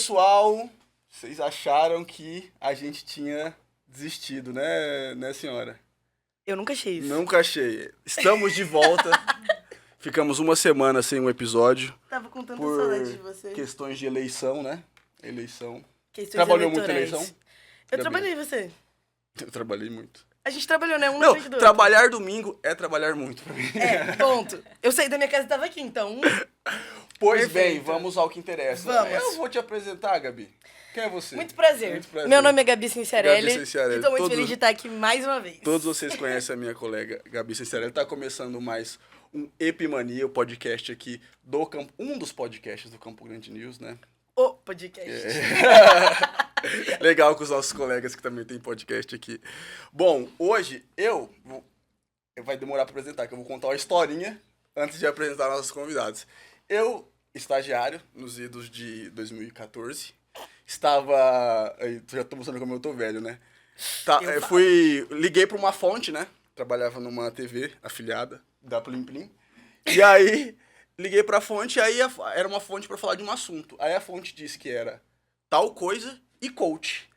pessoal, vocês acharam que a gente tinha desistido, né, senhora? Eu nunca achei isso. Nunca achei. Estamos de volta. Ficamos uma semana sem um episódio. Tava com tanta por saudade de você. questões de eleição, né? Eleição. Questões Trabalhou muito eleitorais. eleição? Eu trabalhei, você. Eu trabalhei muito. A gente trabalhou, né? Um Não, atrás do outro. trabalhar domingo é trabalhar muito pra mim. Ponto. Eu saí da minha casa e tava aqui, então... Pois Perfeito. bem, vamos ao que interessa. Vamos. Eu vou te apresentar, Gabi. Quem é você? Muito prazer. Muito prazer. Meu nome é Gabi Cinciarelli. Gabi Cinciarelli. E tô muito Todos- feliz de estar aqui mais uma vez. Todos vocês conhecem a minha colega Gabi Cinciarelli. Tá começando mais um Epimania, o podcast aqui do Campo... Um dos podcasts do Campo Grande News, né? O podcast. Legal com os nossos colegas que também tem podcast aqui. Bom, hoje vai demorar pra apresentar, que eu vou contar uma historinha antes de apresentar nossos convidados. Eu, estagiário nos idos de 2014, estava... Já tô mostrando como eu tô velho, né? Liguei pra uma fonte, né? Trabalhava numa TV afiliada da Plim Plim. E aí, liguei pra fonte, aí era uma fonte pra falar de um assunto. Aí a fonte disse que era tal coisa e coach.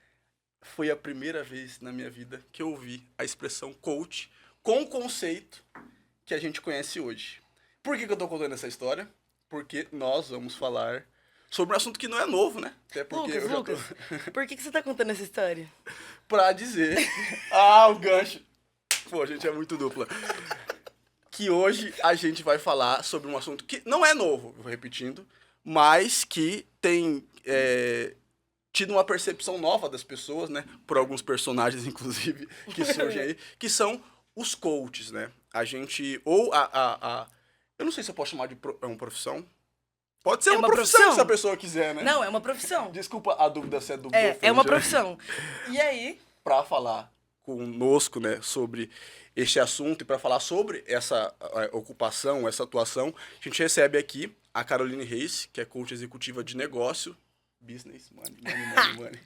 Foi a primeira vez na minha vida que eu ouvi a expressão coach com o conceito que a gente conhece hoje. Por que eu tô contando essa história? Porque nós vamos falar sobre um assunto que não é novo, né? Até porque Lucas, por que você tá contando essa história? Pra dizer... o gancho. Pô, a gente é muito dupla. Que hoje a gente vai falar sobre um assunto que não é novo, vou repetindo, mas que tem tido uma percepção nova das pessoas, né? Por alguns personagens, inclusive, que surgem aí, que são os coaches, né? A gente... eu não sei se eu posso chamar de uma profissão. Pode ser uma profissão se a pessoa quiser, né? Não, é uma profissão. Desculpa a dúvida se é dúvida. É uma profissão. E aí? Para falar conosco, né, sobre este assunto e para falar sobre essa ocupação, essa atuação, a gente recebe aqui a Caroline Reis, que é coach executiva de negócio, business, money.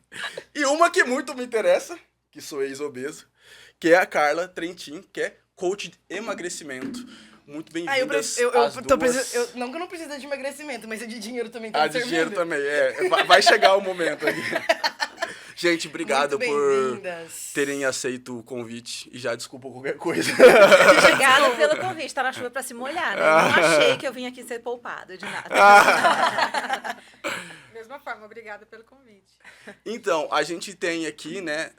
E uma que muito me interessa, que sou ex-obeso, que é a Carla Trentin, que é coach de emagrecimento. Muito bem-vindas às duas. Não que eu não precise de emagrecimento, mas de dinheiro também tá Ah, me de servindo. dinheiro também, vai chegar o momento aqui. Gente, obrigado por terem aceito o convite e já desculpa qualquer coisa. Obrigada pelo convite, tá na chuva pra se molhar, né? Não achei que eu vim aqui ser poupada de nada. Mesma forma, obrigada pelo convite. Então, a gente tem aqui, né,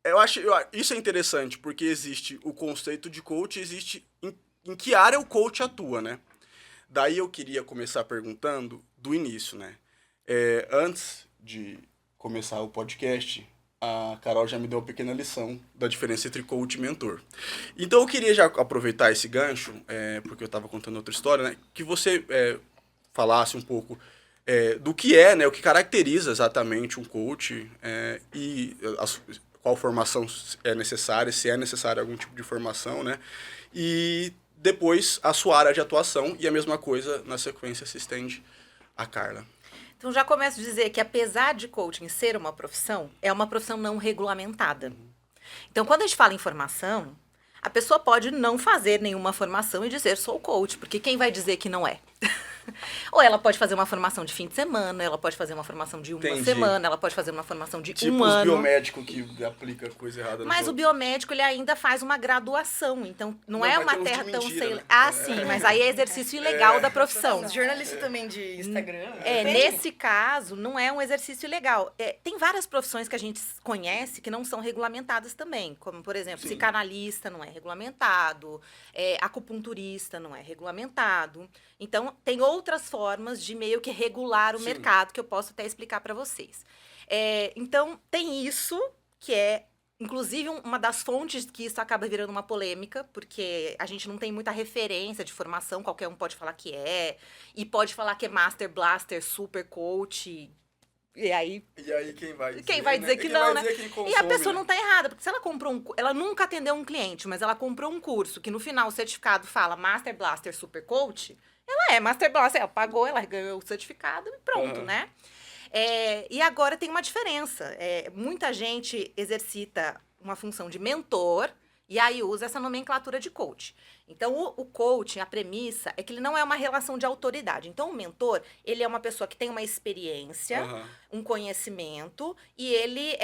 eu acho isso é interessante, porque existe o conceito de coach, existe em que área o coach atua, né? Daí eu queria começar perguntando do início, né? Antes de começar o podcast, a Carol já me deu uma pequena lição da diferença entre coach e mentor. Então eu queria já aproveitar esse gancho, porque eu estava contando outra história, né? Que você falasse um pouco do que é, né? O que caracteriza exatamente um coach e qual formação é necessária, se é necessária algum tipo de formação, né? E depois a sua área de atuação e a mesma coisa na sequência se estende a Carla. Então já começo a dizer que apesar de coaching ser uma profissão, é uma profissão não regulamentada. Então quando a gente fala em formação, a pessoa pode não fazer nenhuma formação e dizer sou coach, porque quem vai dizer que não é? Ou ela pode fazer uma formação de fim de semana, ela pode fazer uma formação de uma semana, ela pode fazer uma formação de um ano. Tipo os biomédicos que aplica coisa errada. Mas o biomédico, ele ainda faz uma graduação, então não é uma terra tão... Mentira, né? Sim, mas aí é exercício ilegal da profissão. Jornalista também de Instagram. Nesse caso, não é um exercício ilegal. Tem várias profissões que a gente conhece que não são regulamentadas também, como, por exemplo, psicanalista não é regulamentado, acupunturista não é regulamentado. Então, tem outras formas de meio que regular o mercado, que eu posso até explicar para vocês. Então, tem isso, que é, inclusive, uma das fontes que isso acaba virando uma polêmica, porque a gente não tem muita referência de formação, qualquer um pode falar que e pode falar que é Master Blaster, Super Coach... E aí quem vai dizer, que não, né? Consome, e a pessoa não tá errada, porque se ela comprou ela nunca atendeu um cliente, mas ela comprou um curso que no final o certificado fala Master Blaster Super Coach, ela é Master Blaster, ela pagou, ela ganhou o certificado e pronto, né? E agora tem uma diferença. Muita gente exercita uma função de mentor E aí usa essa nomenclatura de coach. Então, o coaching, a premissa é que ele não é uma relação de autoridade. Então, o mentor, ele é uma pessoa que tem uma experiência, um conhecimento, e ele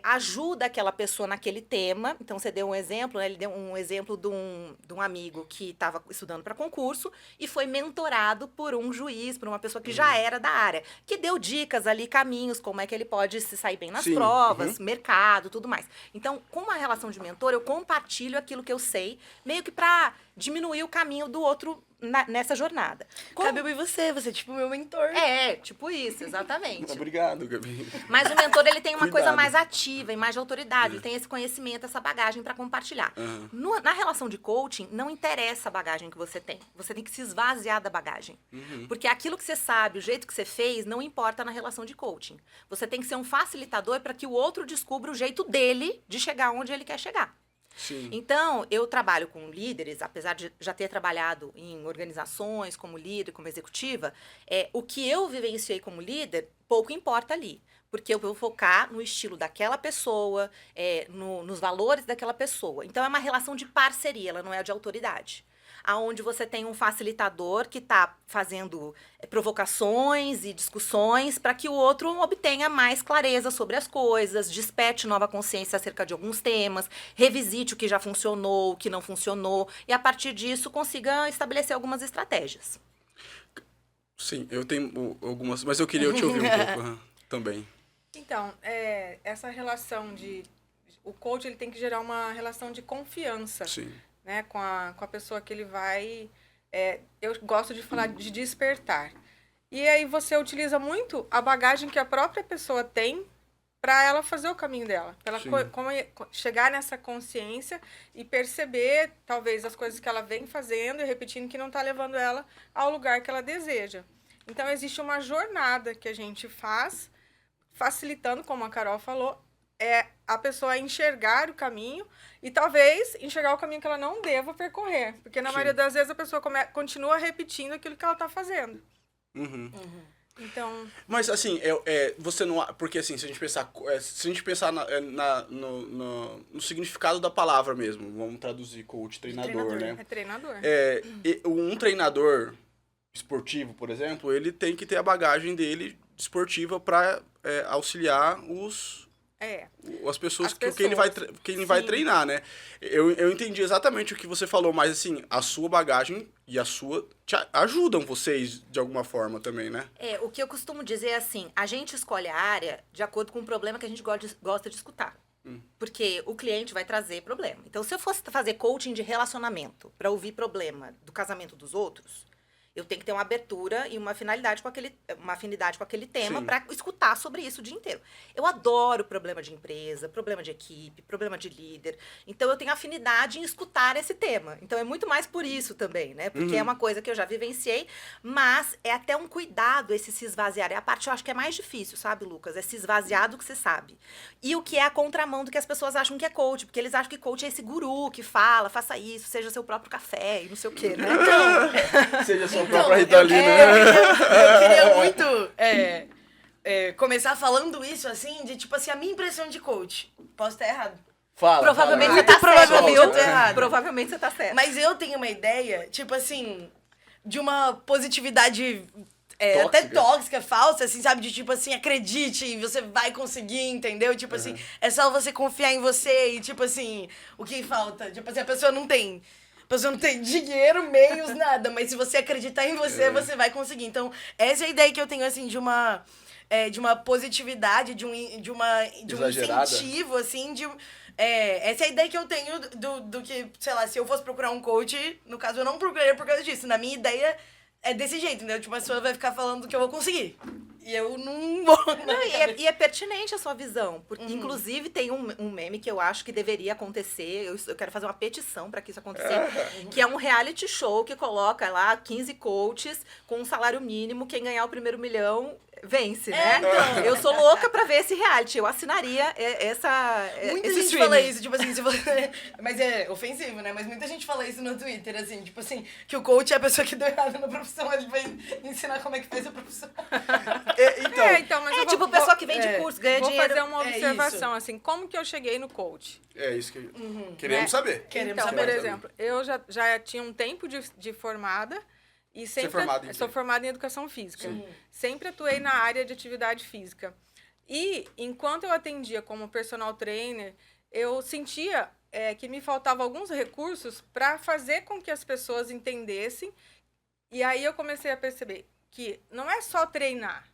ajuda aquela pessoa naquele tema. Então, você deu um exemplo, né? Ele deu um exemplo de um amigo que estava estudando para concurso e foi mentorado por um juiz, por uma pessoa que já era da área, que deu dicas ali, caminhos, como é que ele pode se sair bem nas provas, mercado, tudo mais. Então, com uma relação de mentor, eu compartilho aquilo que eu sei, meio que para diminuir o caminho do outro nessa jornada. Cabe eu e você é tipo meu mentor. Tipo isso, exatamente. Obrigado, Gabi. Mas o mentor, ele tem uma coisa Cuidado. mais ativa e mais de autoridade, ele tem esse conhecimento, essa bagagem para compartilhar. Na relação de coaching, não interessa a bagagem que você tem que se esvaziar da bagagem. Porque aquilo que você sabe, o jeito que você fez, não importa na relação de coaching. Você tem que ser um facilitador para que o outro descubra o jeito dele de chegar onde ele quer chegar. Sim. Então, eu trabalho com líderes, apesar de já ter trabalhado em organizações como líder, como executiva, o que eu vivenciei como líder, pouco importa ali. Porque eu vou focar no estilo daquela pessoa, nos valores daquela pessoa. Então, é uma relação de parceria, ela não é de autoridade. Aonde você tem um facilitador que está fazendo provocações e discussões para que o outro obtenha mais clareza sobre as coisas, desperte nova consciência acerca de alguns temas, revisite o que já funcionou, o que não funcionou, e a partir disso consiga estabelecer algumas estratégias. Sim, eu tenho algumas, mas eu queria te ouvir um pouco também. Então, essa relação o coach, ele tem que gerar uma relação de confiança. Sim. Né, com a pessoa que ele vai... eu gosto de falar de despertar. E aí você utiliza muito a bagagem que a própria pessoa tem para ela fazer o caminho dela. Para ela chegar nessa consciência e perceber, talvez, as coisas que ela vem fazendo e repetindo que não está levando ela ao lugar que ela deseja. Então, existe uma jornada que a gente faz, facilitando, como a Carol falou, a pessoa enxergar o caminho e talvez enxergar o caminho que ela não deva percorrer. Porque na maioria das vezes a pessoa continua repetindo aquilo que ela está fazendo. Então... Mas assim, você não... Porque assim, se a gente pensar no significado da palavra mesmo, vamos traduzir coach, treinador, né? É treinador. Um treinador esportivo, por exemplo, ele tem que ter a bagagem dele esportiva para auxiliar as pessoas que ele vai treinar, né? Eu entendi exatamente o que você falou, mas assim, a sua bagagem e a sua ajudam vocês de alguma forma também, né? O que eu costumo dizer é assim, a gente escolhe a área de acordo com o problema que a gente gosta de escutar. Porque o cliente vai trazer problema. Então, se eu fosse fazer coaching de relacionamento para ouvir problema do casamento dos outros, eu tenho que ter uma abertura e uma afinidade com aquele tema para escutar sobre isso o dia inteiro. Eu adoro problema de empresa, problema de equipe, problema de líder. Então, eu tenho afinidade em escutar esse tema. Então, é muito mais por isso também, né? Porque é uma coisa que eu já vivenciei, mas é até um cuidado esse se esvaziar. É a parte, eu acho que é mais difícil, sabe, Lucas? É se esvaziar do que você sabe. E o que é a contramão do que as pessoas acham que é coach. Porque eles acham que coach é esse guru que fala, faça isso, seja seu próprio café e não sei o quê, né? Então... Seja sua própria Ritalina. Eu queria muito começar falando isso, assim, de tipo assim, a minha impressão de coach. Posso estar errado. Fala. Provavelmente fala. você tá Provavelmente certo. eu tô errado. Provavelmente você tá certo. Mas eu tenho uma ideia, tipo assim, de uma positividade até tóxica, falsa, assim, sabe? De tipo assim, acredite, você vai conseguir, entendeu? Tipo assim, é só você confiar em você e tipo assim, o que falta? Tipo assim, a pessoa não tem dinheiro, meios, nada, mas se você acreditar em você, você vai conseguir. Então, essa é a ideia que eu tenho, assim, de uma positividade, de um incentivo, assim, essa é a ideia que eu tenho do que, sei lá, se eu fosse procurar um coach, no caso, eu não procuraria por causa disso. Na minha ideia, é desse jeito, entendeu? Tipo, a pessoa vai ficar falando que eu vou conseguir. E eu não vou. Não, e é pertinente a sua visão. Porque, inclusive, tem um meme que eu acho que deveria acontecer. Eu quero fazer uma petição para que isso aconteça. Que é um reality show que coloca lá 15 coaches com um salário mínimo. Quem ganhar o primeiro milhão vence, né? Então. Eu sou louca pra ver esse reality. Eu assinaria Muita esse gente streaming. fala isso, tipo assim, se você... Mas é ofensivo, né? Mas muita gente fala isso no Twitter, assim, tipo assim, que o coach é a pessoa que deu errado na profissão, ele vai ensinar como é que faz a profissão. Então, mas eu tipo pessoa que vende curso, ganha vou dinheiro. Vou fazer uma observação, assim, como que eu cheguei no coach? É isso que queremos saber. Queremos Então, saber. por exemplo, eu já tinha um tempo de formada e sempre... formada em quê? Sou formada em educação física. Sempre atuei na área de atividade física. E, enquanto eu atendia como personal trainer, eu sentia que me faltavam alguns recursos para fazer com que as pessoas entendessem. E aí eu comecei a perceber que não é só treinar.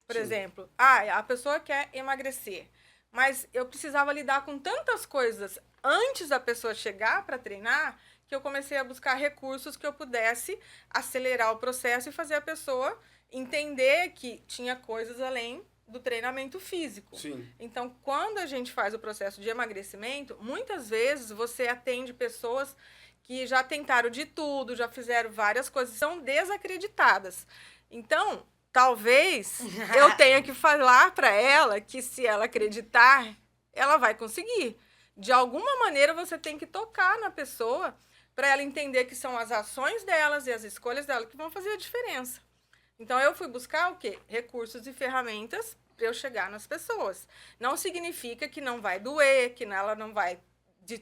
Por exemplo, a pessoa quer emagrecer, mas eu precisava lidar com tantas coisas antes da pessoa chegar para treinar, que eu comecei a buscar recursos que eu pudesse acelerar o processo e fazer a pessoa entender que tinha coisas além do treinamento físico. Sim. Então, quando a gente faz o processo de emagrecimento, muitas vezes você atende pessoas que já tentaram de tudo, já fizeram várias coisas, são desacreditadas. Então, talvez eu tenha que falar para ela que se ela acreditar, ela vai conseguir. De alguma maneira, você tem que tocar na pessoa para ela entender que são as ações delas e as escolhas dela que vão fazer a diferença. Então, eu fui buscar o quê? Recursos e ferramentas para eu chegar nas pessoas. Não significa que não vai doer, que ela não vai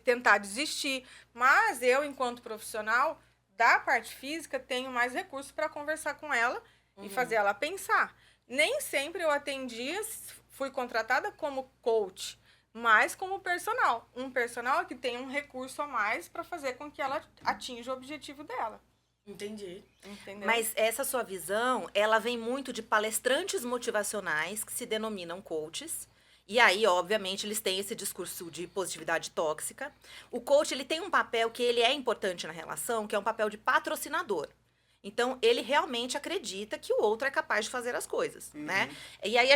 tentar desistir, mas eu, enquanto profissional da parte física, tenho mais recursos para conversar com ela e fazer ela pensar. Nem sempre eu atendia, fui contratada como coach, mas como personal. Um personal que tem um recurso a mais para fazer com que ela atinja o objetivo dela. Entendi. Entendeu? Mas essa sua visão, ela vem muito de palestrantes motivacionais que se denominam coaches. E aí, obviamente, eles têm esse discurso de positividade tóxica. O coach, ele tem um papel que ele é importante na relação, que é um papel de patrocinador. Então, ele realmente acredita que o outro é capaz de fazer as coisas, né? E aí,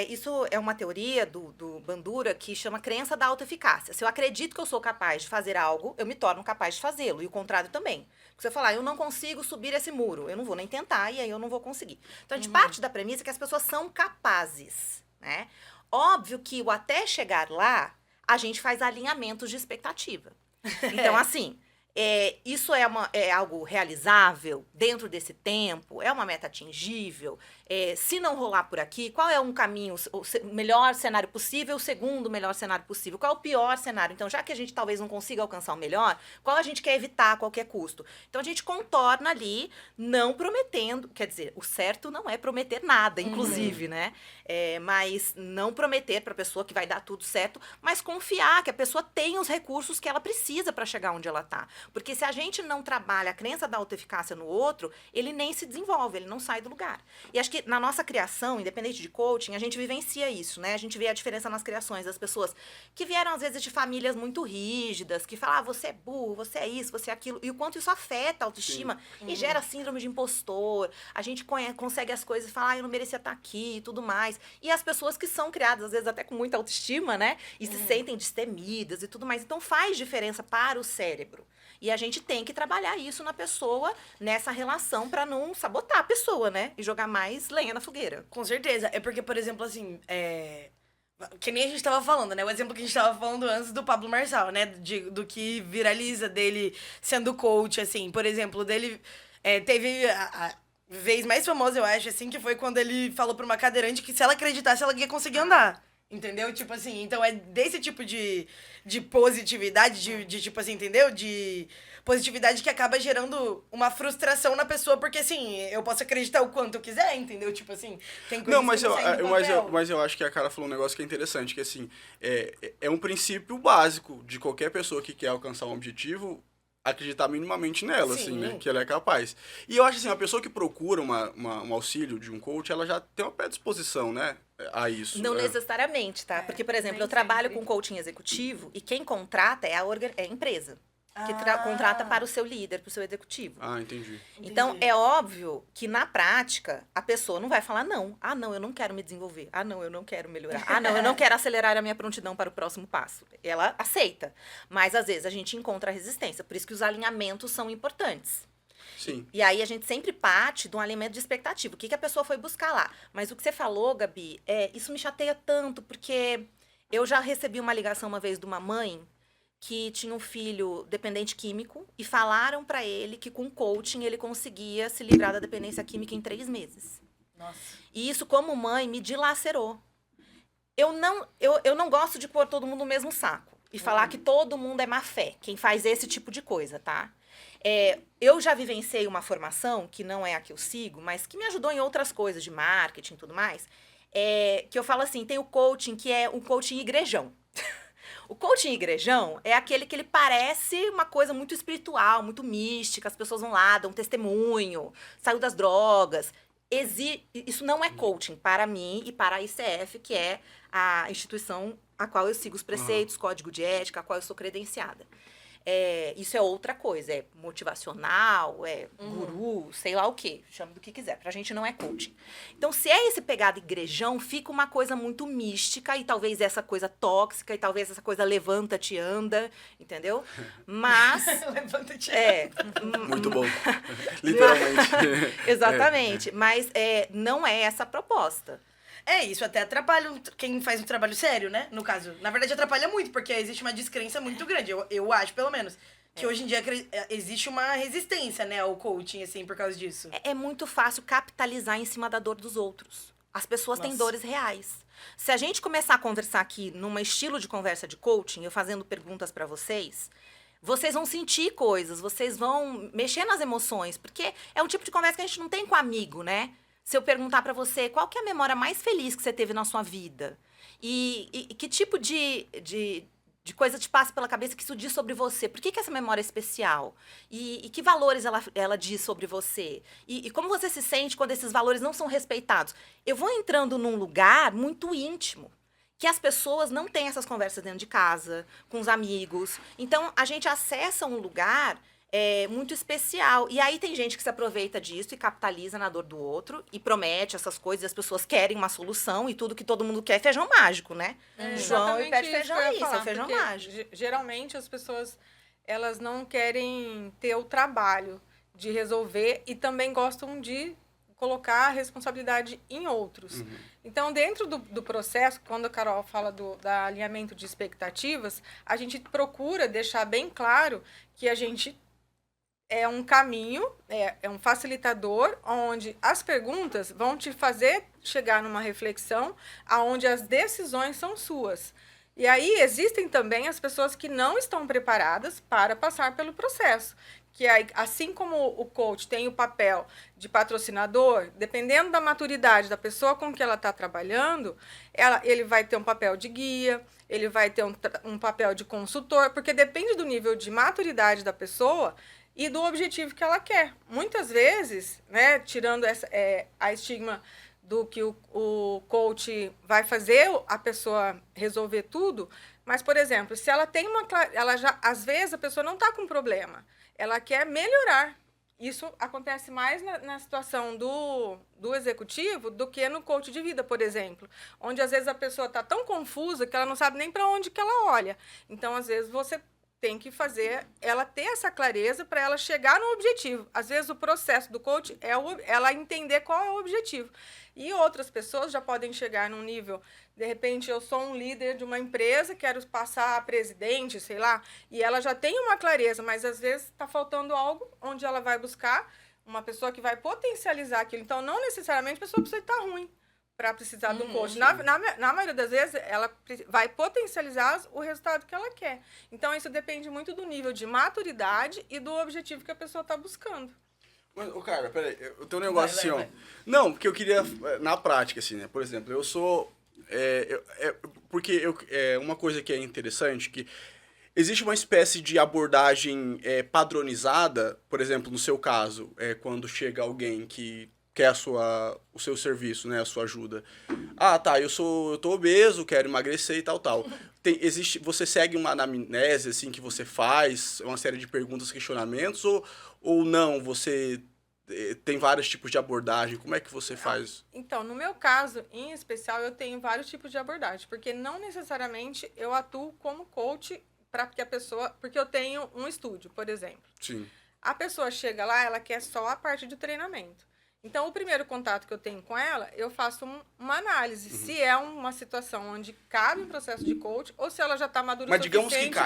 isso é uma teoria do Bandura que chama crença da autoeficácia. Se eu acredito que eu sou capaz de fazer algo, eu me torno capaz de fazê-lo. E o contrário também. Porque você falar, eu não consigo subir esse muro, eu não vou nem tentar e aí eu não vou conseguir. Então, a gente parte da premissa que as pessoas são capazes, né? Óbvio que o até chegar lá, a gente faz alinhamentos de expectativa. Então, assim, isso é algo realizável dentro desse tempo? É uma meta atingível? Se não rolar por aqui, qual é um caminho, o melhor cenário possível, o segundo melhor cenário possível? Qual é o pior cenário? Então, já que a gente talvez não consiga alcançar o melhor, qual a gente quer evitar a qualquer custo? Então, a gente contorna ali, não prometendo, quer dizer, o certo não é prometer nada, inclusive, né? Mas não prometer para a pessoa que vai dar tudo certo, mas confiar que a pessoa tem os recursos que ela precisa para chegar onde ela está. Porque se a gente não trabalha a crença da autoeficácia no outro, ele nem se desenvolve, ele não sai do lugar. E acho que na nossa criação, independente de coaching, a gente vivencia isso, né? A gente vê a diferença nas criações das pessoas que vieram, às vezes, de famílias muito rígidas, que falam, você é burro, você é isso, você é aquilo, e o quanto isso afeta a autoestima e gera síndrome de impostor. A gente consegue as coisas e fala, eu não merecia estar aqui e tudo mais. E as pessoas que são criadas, às vezes, até com muita autoestima, né? E se sentem destemidas e tudo mais. Então, faz diferença para o cérebro. E a gente tem que trabalhar isso na pessoa, nessa relação, para não sabotar a pessoa, né? E jogar mais lenha na fogueira. Com certeza. É porque, por exemplo, assim, que nem a gente tava falando, né? O exemplo que a gente tava falando antes do Pablo Marçal, né? Do que viraliza dele sendo coach, assim. Por exemplo, dele teve a vez mais famosa, eu acho, assim, que foi quando ele falou pra uma cadeirante que se ela acreditasse, ela ia conseguir andar. Entendeu? Tipo assim, então é desse tipo de positividade, de tipo assim, entendeu? De positividade que acaba gerando uma frustração na pessoa, porque assim, eu posso acreditar o quanto eu quiser, entendeu? Tipo assim, tem coisas não, mas que não saem do papel. mas eu acho que a cara falou um negócio que é interessante, que assim, é um princípio básico de qualquer pessoa que quer alcançar um objetivo, acreditar minimamente nela, Sim. assim, né? Que ela é capaz. E eu acho assim, uma pessoa que procura um auxílio de um coach, ela já tem uma predisposição, né? A isso. Não necessariamente, tá? Porque, por exemplo, eu trabalho com coaching executivo e quem contrata é a empresa. Que contrata para o seu líder, para o seu executivo. Ah, entendi. Então, é óbvio que, na prática, a pessoa não vai falar não. Ah, não, eu não quero me desenvolver. Ah, não, eu não quero melhorar. Ah, não, eu não quero acelerar a minha prontidão para o próximo passo. Ela aceita. Mas, às vezes, a gente encontra resistência. Por isso que os alinhamentos são importantes. Sim. E aí, a gente sempre parte de um alinhamento de expectativa. O que a pessoa foi buscar lá? Mas o que você falou, Gabi, isso me chateia tanto, porque eu já recebi uma ligação uma vez de uma mãe que tinha um filho dependente químico e falaram pra ele que com coaching ele conseguia se livrar da dependência química em 3 meses. Nossa. E isso, como mãe, me dilacerou. Eu não gosto de pôr todo mundo no mesmo saco. E falar que todo mundo é má fé, quem faz esse tipo de coisa, tá? Eu já vivenciei uma formação, que não é a que eu sigo, mas que me ajudou em outras coisas, de marketing e tudo mais, que eu falo assim, tem o coaching, que é um coaching igrejão. O coaching igrejão é aquele que ele parece uma coisa muito espiritual, muito mística, as pessoas vão lá, dão testemunho, saiu das drogas. Isso não é coaching para mim e para a ICF, que é a instituição a qual eu sigo os preceitos, código de ética, a qual eu sou credenciada. Isso é outra coisa, é motivacional, é guru, sei lá o quê, chame do que quiser, pra gente não é coaching. Então, se é esse pegado igrejão, fica uma coisa muito mística, e talvez essa coisa tóxica, e talvez essa coisa levanta-te anda, entendeu? Mas... Levanta-te Muito bom. Literalmente. Exatamente, mas não é essa a proposta. Isso até atrapalha quem faz um trabalho sério, né? No caso, na verdade atrapalha muito, porque existe uma descrença muito grande, eu acho, pelo menos. Que hoje em dia existe uma resistência, né, ao coaching, assim, por causa disso. É muito fácil capitalizar em cima da dor dos outros. As pessoas têm dores reais. Se a gente começar a conversar aqui num estilo de conversa de coaching, eu fazendo perguntas pra vocês vão sentir coisas, vocês vão mexer nas emoções, porque é um tipo de conversa que a gente não tem com amigo, né? Se eu perguntar pra você qual que é a memória mais feliz que você teve na sua vida e que tipo de coisa te passa pela cabeça que isso diz sobre você, por que essa memória é especial? E que valores ela diz sobre você? E como você se sente quando esses valores não são respeitados? Eu vou entrando num lugar muito íntimo, que as pessoas não têm essas conversas dentro de casa, com os amigos. Então, a gente acessa um lugar muito especial. E aí tem gente que se aproveita disso e capitaliza na dor do outro e promete essas coisas, e as pessoas querem uma solução e tudo que todo mundo quer é feijão mágico, né? João e pé de feijão é isso, é feijão mágico. Geralmente as pessoas, elas não querem ter o trabalho de resolver e também gostam de colocar a responsabilidade em outros. Então, dentro do processo, quando a Carol fala do alinhamento de expectativas, a gente procura deixar bem claro que a gente é um caminho, é um facilitador, onde as perguntas vão te fazer chegar numa reflexão, onde as decisões são suas. E aí existem também as pessoas que não estão preparadas para passar pelo processo. Que assim como o coach tem o papel de patrocinador, dependendo da maturidade da pessoa com que ela está trabalhando, ele vai ter um papel de guia, ele vai ter um papel de consultor, porque depende do nível de maturidade da pessoa e do objetivo que ela quer. Muitas vezes, né, tirando a estigma do que o coach vai fazer a pessoa resolver tudo, mas, por exemplo, se ela tem às vezes a pessoa não está com problema, ela quer melhorar. Isso acontece mais na situação do executivo do que no coach de vida, por exemplo, onde às vezes a pessoa está tão confusa que ela não sabe nem para onde que ela olha. Então, às vezes, você tem que fazer ela ter essa clareza para ela chegar no objetivo. Às vezes, o processo do coach é ela entender qual é o objetivo. E outras pessoas já podem chegar num nível, de repente, eu sou um líder de uma empresa, quero passar a presidente, sei lá, e ela já tem uma clareza, mas às vezes está faltando algo onde ela vai buscar uma pessoa que vai potencializar aquilo. Então, não necessariamente a pessoa precisa estar ruim para precisar do coach. Na maioria das vezes, ela vai potencializar o resultado que ela quer. Então, isso depende muito do nível de maturidade e do objetivo que a pessoa está buscando. Mas, cara, peraí, eu tenho um negócio assim, ó. Não, porque eu queria, na prática, assim, né? Por exemplo, eu sou... porque uma coisa que é interessante, que existe uma espécie de abordagem padronizada, por exemplo, no seu caso, quando chega alguém que quer o seu serviço, né, a sua ajuda. Ah, tá, eu tô obeso, quero emagrecer e tal. Você segue uma anamnese, assim, que você faz, uma série de perguntas, questionamentos, ou não, você tem vários tipos de abordagem? Como é que você faz? Então, no meu caso, em especial, eu tenho vários tipos de abordagem, porque não necessariamente eu atuo como coach porque eu tenho um estúdio, por exemplo. Sim. A pessoa chega lá, ela quer só a parte de treinamento. Então, o primeiro contato que eu tenho com ela, eu faço uma análise. Se é uma situação onde cabe um processo de coach, ou se ela já está madura o suficiente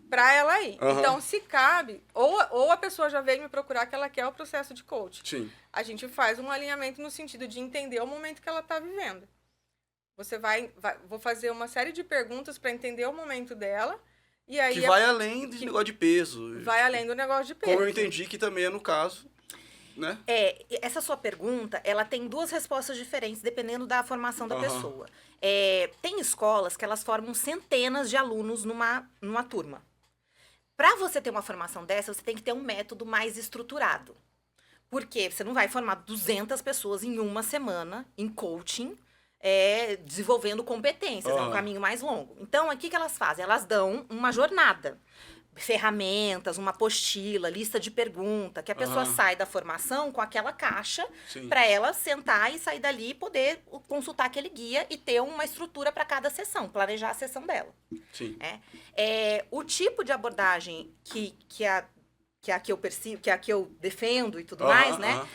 para ela ir. Uhum. Então, se cabe, ou a pessoa já veio me procurar que ela quer o processo de coach. Sim. A gente faz um alinhamento no sentido de entender o momento que ela está vivendo. Você vou fazer uma série de perguntas para entender o momento dela. E aí Que vai além do negócio de peso. Vai além do negócio de peso. Como eu entendi que também é no caso, né? Essa sua pergunta, ela tem duas respostas diferentes, dependendo da formação da pessoa. Tem escolas que elas formam centenas de alunos numa turma. Para você ter uma formação dessa, você tem que ter um método mais estruturado. Porque você não vai formar 200 pessoas em uma semana em coaching, desenvolvendo competências, é um caminho mais longo. Então, o que elas fazem? Elas dão uma jornada, ferramentas, uma apostila, lista de perguntas, que a pessoa sai da formação com aquela caixa para ela sentar e sair dali e poder consultar aquele guia e ter uma estrutura para cada sessão, planejar a sessão dela. Sim. O tipo de abordagem que a que eu percebo, que a que eu defendo e tudo mais, né?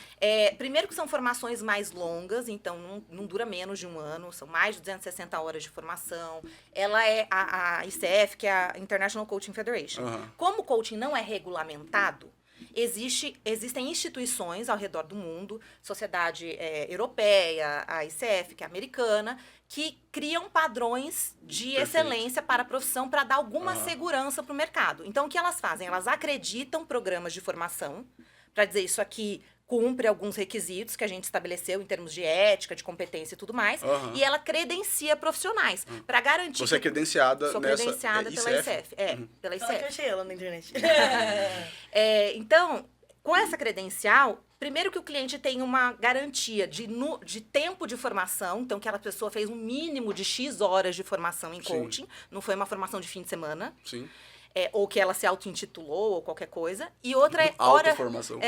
Primeiro que são formações mais longas, então não dura menos de um ano, são mais de 260 horas de formação. Ela é a ICF, que é a International Coaching Federation. Como o coaching não é regulamentado, existem instituições ao redor do mundo, Sociedade Europeia, a ICF, que é americana, que criam padrões de excelência para a profissão para dar alguma segurança para o mercado. Então, o que elas fazem? Elas acreditam programas de formação para dizer isso aqui cumpre alguns requisitos que a gente estabeleceu em termos de ética, de competência e tudo mais, e ela credencia profissionais para garantir... Você é credenciada Sou nessa... credenciada pela ICF. Pela ICF. Eu achei ela na internet. Então, com essa credencial, primeiro que o cliente tem uma garantia de tempo de formação, então que aquela pessoa fez um mínimo de X horas de formação em coaching, não foi uma formação de fim de semana. Sim. Ou que ela se auto-intitulou, ou qualquer coisa. E outra é autoformação.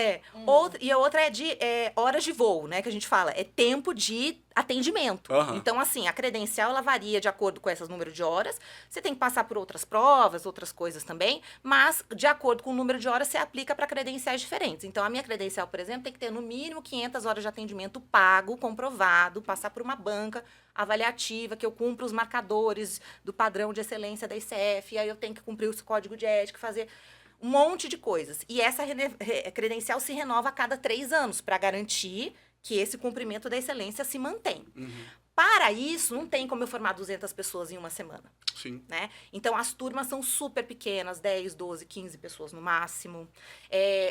E a outra é de horas de voo, né? Que a gente fala. É tempo de atendimento. Então, assim, a credencial, ela varia de acordo com esses números de horas. Você tem que passar por outras provas, outras coisas também. Mas, de acordo com o número de horas, você aplica para credenciais diferentes. Então, a minha credencial, por exemplo, tem que ter no mínimo 500 horas de atendimento pago, comprovado, passar por uma banca avaliativa, que eu cumpro os marcadores do padrão de excelência da ICF, e aí eu tenho que cumprir o código de ética, fazer um monte de coisas. E essa credencial se renova a cada 3 anos, para garantir que esse cumprimento da excelência se mantém. Para isso, não tem como eu formar 200 pessoas em uma semana. Sim. Né? Então, as turmas são super pequenas, 10, 12, 15 pessoas no máximo.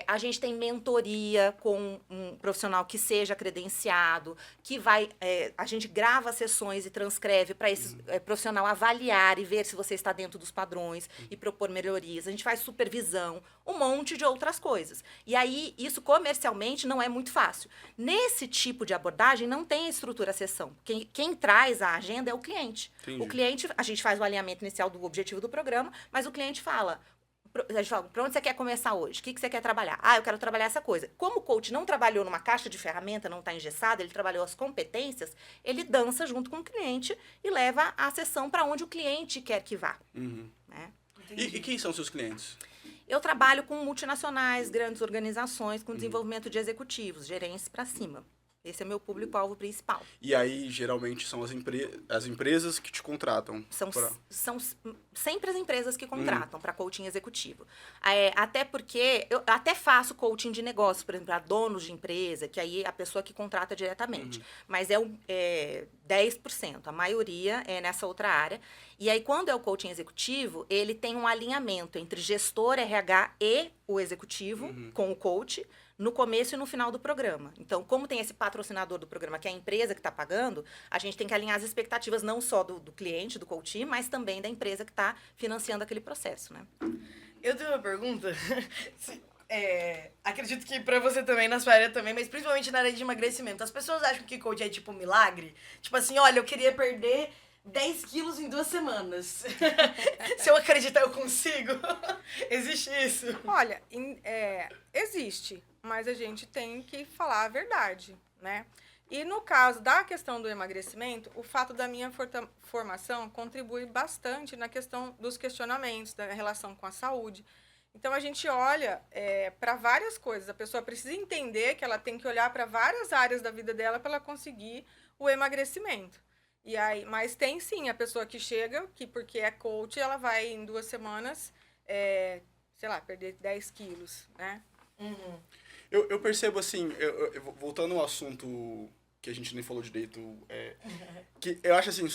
A gente tem mentoria com um profissional que seja credenciado, que vai... a gente grava sessões e transcreve para esse profissional avaliar e ver se você está dentro dos padrões e propor melhorias. A gente faz supervisão, um monte de outras coisas. E aí, isso comercialmente não é muito fácil. Nesse tipo de abordagem, não tem estrutura sessão. Quem traz a agenda é o cliente. Entendi. O cliente, a gente faz o alinhamento inicial do objetivo do programa, mas o cliente fala, para onde você quer começar hoje? O que você quer trabalhar? Eu quero trabalhar essa coisa. Como o coach não trabalhou numa caixa de ferramenta, não está engessado, ele trabalhou as competências, ele dança junto com o cliente e leva a sessão para onde o cliente quer que vá. Né? E quem são seus clientes? Eu trabalho com multinacionais, grandes organizações, com desenvolvimento de executivos, gerentes para cima. Esse é meu público-alvo principal. E aí, geralmente, são as empresas que te contratam? São sempre as empresas que contratam para coaching executivo. Até porque eu até faço coaching de negócios, por exemplo, para donos de empresa, que aí é a pessoa que contrata diretamente. Mas é 10%, a maioria é nessa outra área. E aí, quando é o coaching executivo, ele tem um alinhamento entre gestor, RH e o executivo com o coach, no começo e no final do programa. Então, como tem esse patrocinador do programa, que é a empresa que está pagando, a gente tem que alinhar as expectativas não só do cliente, do coach, mas também da empresa que está financiando aquele processo, né? Eu tenho uma pergunta. Acredito que pra você também, na sua área também, mas principalmente na área de emagrecimento. As pessoas acham que coach é tipo um milagre. Tipo assim, olha, eu queria perder 10 quilos em 2 semanas. Se eu acreditar, eu consigo? Existe isso? Olha, existe, mas a gente tem que falar a verdade, né? E no caso da questão do emagrecimento, o fato da minha formação contribui bastante na questão dos questionamentos, da relação com a saúde. Então, a gente olha para várias coisas. A pessoa precisa entender que ela tem que olhar para várias áreas da vida dela para ela conseguir o emagrecimento. E aí, mas tem sim a pessoa que chega, que porque é coach, ela vai em 2 semanas sei lá, perder 10 quilos, né? Uhum. Eu percebo assim, voltando ao assunto que a gente nem falou direito, que eu acho assim,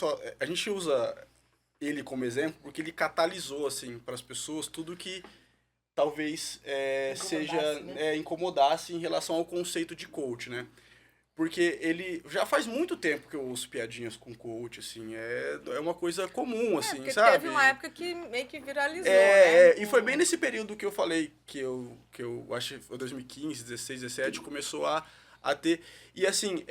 a gente usa ele como exemplo porque ele catalisou assim para as pessoas tudo que talvez incomodasse em relação ao conceito de coach, né? Porque ele já faz muito tempo que eu ouço piadinhas com coach, assim, é uma coisa comum, assim, porque sabe? teve uma época que meio que viralizou, né? E foi bem nesse período que eu falei, que eu acho que foi 2015, 16, 17, começou a ter... E, assim,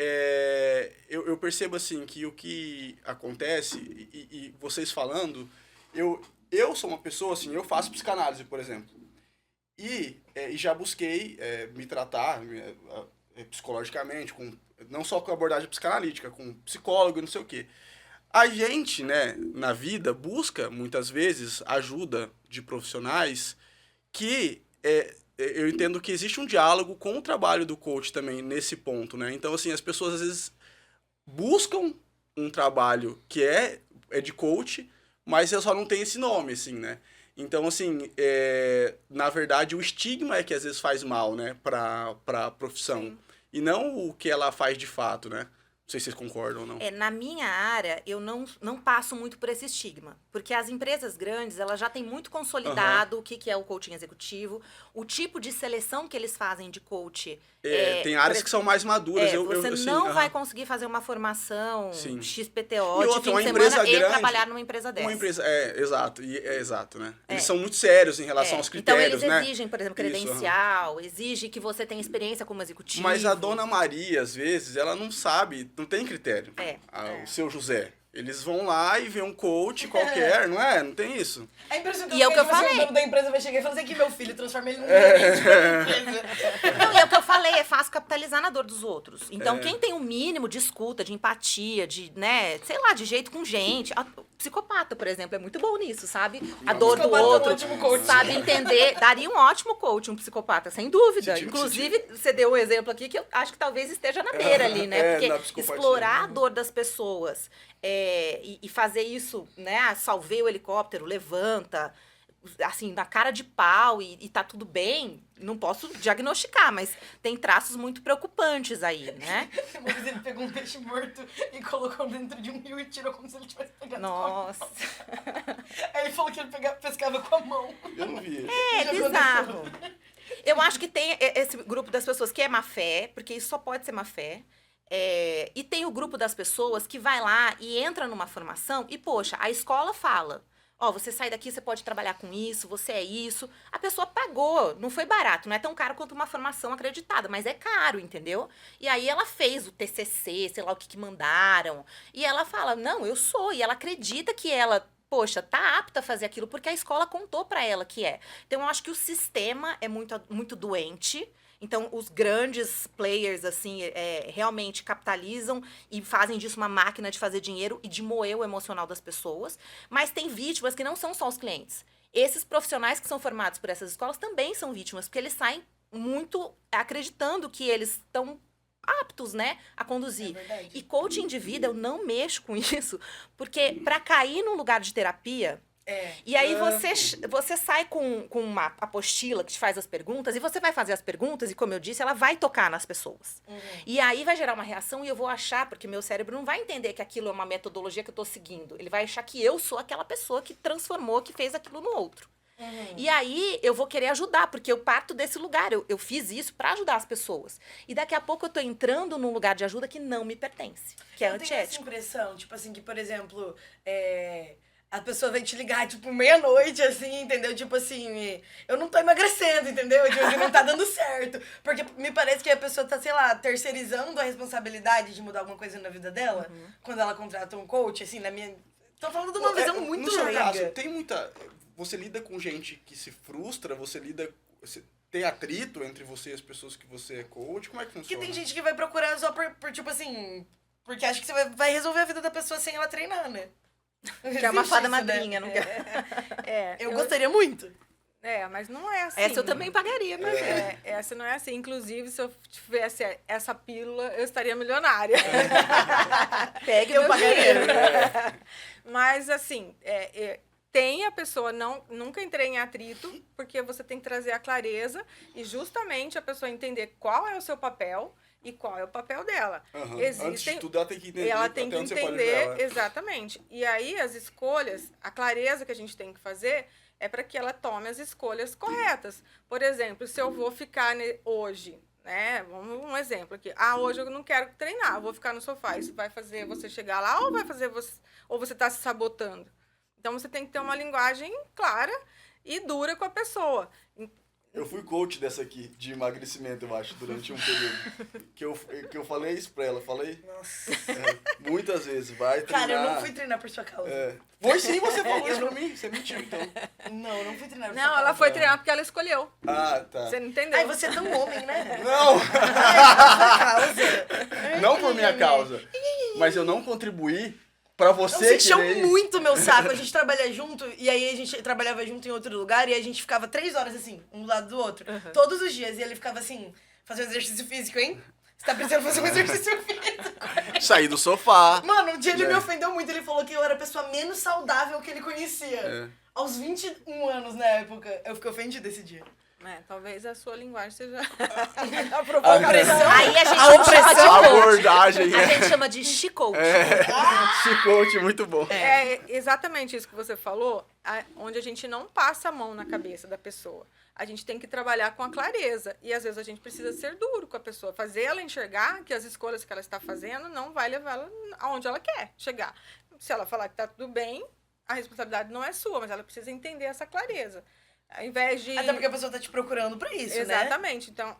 eu percebo, assim, que o que acontece, e vocês falando, eu sou uma pessoa, assim, eu faço psicanálise, por exemplo, e já busquei me tratar... psicologicamente, não só com abordagem psicanalítica, com psicólogo, não sei o quê. A gente, né, na vida, busca, muitas vezes, ajuda de profissionais que eu entendo que existe um diálogo com o trabalho do coach também, nesse ponto, né? Então, assim, as pessoas, às vezes, buscam um trabalho que é de coach, mas só não tem esse nome, assim, né? Então, assim, na verdade, o estigma é que às vezes faz mal, né, pra profissão. Sim. E não o que ela faz de fato, né? Não sei se vocês concordam ou não. Na minha área, eu não passo muito por esse estigma. Porque as empresas grandes, elas já têm muito consolidado o que é o coaching executivo, o tipo de seleção que eles fazem de coach. Tem áreas que são mais maduras. Você não vai conseguir fazer uma formação XPTO de fim de semana e trabalhar numa empresa dessa. Uma empresa, exato. Exato, né? Eles são muito sérios em relação aos critérios, então, né? eles exigem, por exemplo, credencial, exige que você tenha experiência como executivo. Mas a dona Maria, às vezes, ela não sabe, não tem critério. O seu José. Eles vão lá e vê um coach qualquer, não é? Não tem isso. É impressionante. E é o que eu falei. O dono da empresa vai chegar e falar assim, aqui, meu filho, transforma ele num gerente da empresa. Não, e é o que eu falei, é fácil capitalizar na dor dos outros. Então, quem tem um mínimo de escuta, de empatia, de, né, sei lá, de jeito com gente... Psicopata, por exemplo, é muito bom nisso, sabe? A dor do outro, sabe entender. Daria um ótimo coach, um psicopata, sem dúvida. Inclusive, você deu um exemplo aqui que eu acho que talvez esteja na beira ali, né? Porque explorar a dor das pessoas e fazer isso, né? Salvei o helicóptero, levanta, assim, na cara de pau e tá tudo bem, não posso diagnosticar, mas tem traços muito preocupantes aí, né? Mas ele pegou um peixe morto e colocou dentro de um rio e tirou como se ele tivesse pegado. Nossa! Aí ele falou que ele pescava com a mão. Eu não vi. É bizarro. Eu acho que tem esse grupo das pessoas que é má fé, porque isso só pode ser má fé. E tem o grupo das pessoas que vai lá e entra numa formação e, poxa, a escola fala... você sai daqui, você pode trabalhar com isso, você é isso. A pessoa pagou, não foi barato, não é tão caro quanto uma formação acreditada, mas é caro, entendeu? E aí ela fez o TCC, sei lá o que mandaram, e ela fala, não, eu sou, e ela acredita que ela, poxa, tá apta a fazer aquilo, porque a escola contou pra ela que é. Então, eu acho que o sistema é muito, muito doente. Então, os grandes players, assim, realmente capitalizam e fazem disso uma máquina de fazer dinheiro e de moer o emocional das pessoas. Mas tem vítimas que não são só os clientes. Esses profissionais que são formados por essas escolas também são vítimas, porque eles saem muito acreditando que eles estão aptos, né, a conduzir. E coaching de vida, eu não mexo com isso, porque para cair num lugar de terapia... E aí você sai com uma apostila que te faz as perguntas, e você vai fazer as perguntas, e como eu disse, ela vai tocar nas pessoas. E aí vai gerar uma reação, e eu vou achar, porque meu cérebro não vai entender que aquilo é uma metodologia que eu tô seguindo. Ele vai achar que eu sou aquela pessoa que transformou, que fez aquilo no outro. E aí eu vou querer ajudar, porque eu parto desse lugar, eu fiz isso para ajudar as pessoas. E daqui a pouco eu tô entrando num lugar de ajuda que não me pertence, que é antiético. Eu tenho essa impressão, tipo assim, que, por exemplo... A pessoa vem te ligar, tipo, meia-noite, assim, entendeu? Tipo assim, eu não tô emagrecendo, entendeu? Tipo assim, não tá dando certo. Porque me parece que a pessoa tá, sei lá, terceirizando a responsabilidade de mudar alguma coisa na vida dela, quando ela contrata um coach, assim, na minha... Tô falando de uma visão muito leiga. Tem muita... Você lida com gente que se frustra, tem atrito entre você e as pessoas que você é coach, como é que funciona? Porque tem gente que vai procurar só por tipo assim... Porque acha que você vai resolver a vida da pessoa sem ela treinar, né? Que é uma fada madrinha, não quer? Eu gostaria muito. Mas não é assim. Essa eu também pagaria, mas... Essa não é assim. Inclusive, se eu tivesse essa pílula, eu estaria milionária. Pegue meu dinheiro. Mas, assim, mantém a pessoa, nunca entrei em atrito, porque você tem que trazer a clareza e justamente a pessoa entender qual é o seu papel e qual é o papel dela. Antes de tudo, ela tem que entender. Ela tem que entender, exatamente. E aí, as escolhas, a clareza que a gente tem que fazer é para que ela tome as escolhas corretas. Por exemplo, se eu vou ficar hoje, né? Vamos um exemplo aqui. Hoje eu não quero treinar, eu vou ficar no sofá. Isso vai fazer você chegar lá ou vai fazer você... Ou você está se sabotando? Então, você tem que ter uma linguagem clara e dura com a pessoa. Eu fui coach dessa aqui, de emagrecimento, eu acho, durante um período. Que eu falei isso pra ela, falei? Nossa. Muitas vezes, vai treinar. Cara, eu não fui treinar por sua causa. Foi sim, você falou isso pra mim, você mentiu, então. Não, eu não fui treinar por sua Não, causa. ela foi treinar porque ela escolheu. Tá. Você não entendeu? Ai, você é tão homem, né? Não! Causa. Não por minha causa, mas eu não contribuí pra você Você encheu querer... muito meu saco. A gente trabalha junto, e aí a gente trabalhava junto em outro lugar, e a gente ficava 3 horas assim, um do lado do outro. Todos os dias. E ele ficava assim, fazendo exercício físico, hein? Você tá precisando fazer um exercício físico. Sair do sofá. Mano, um dia ele me ofendeu muito. Ele falou que eu era a pessoa menos saudável que ele conhecia. Aos 21 anos, na época. Eu fiquei ofendida esse dia. Talvez a sua linguagem seja A provocação. Aí a gente A opressão. chama de Abordagem. A gente chama de chicote. Chicote, muito bom. É exatamente isso que você falou, onde a gente não passa a mão na cabeça da pessoa. A gente tem que trabalhar com a clareza. E, às vezes, a gente precisa ser duro com a pessoa. Fazer ela enxergar que as escolhas que ela está fazendo não vai levar ela aonde ela quer chegar. Se ela falar que está tudo bem, a responsabilidade não é sua, mas ela precisa entender essa clareza. Ao invés de... Até porque a pessoa tá te procurando pra isso, Exatamente. Então,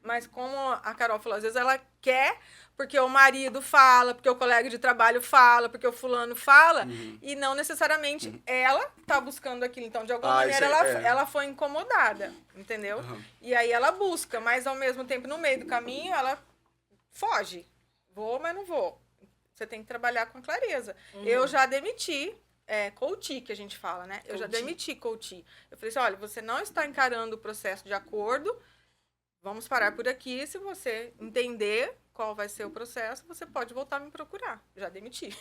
mas como a Carol falou, às vezes ela quer porque o marido fala, porque o colega de trabalho fala, porque o fulano fala, e não necessariamente ela tá buscando aquilo. Então, de alguma maneira, ela foi incomodada, entendeu? E aí ela busca, mas ao mesmo tempo, no meio do caminho, ela foge. Vou, mas não vou. Você tem que trabalhar com clareza. Eu já demiti... coach, que a gente fala, né? Eu já demiti coach. Eu falei assim, olha, você não está encarando o processo de acordo, vamos parar por aqui. Se você entender qual vai ser o processo, você pode voltar a me procurar. Já demiti.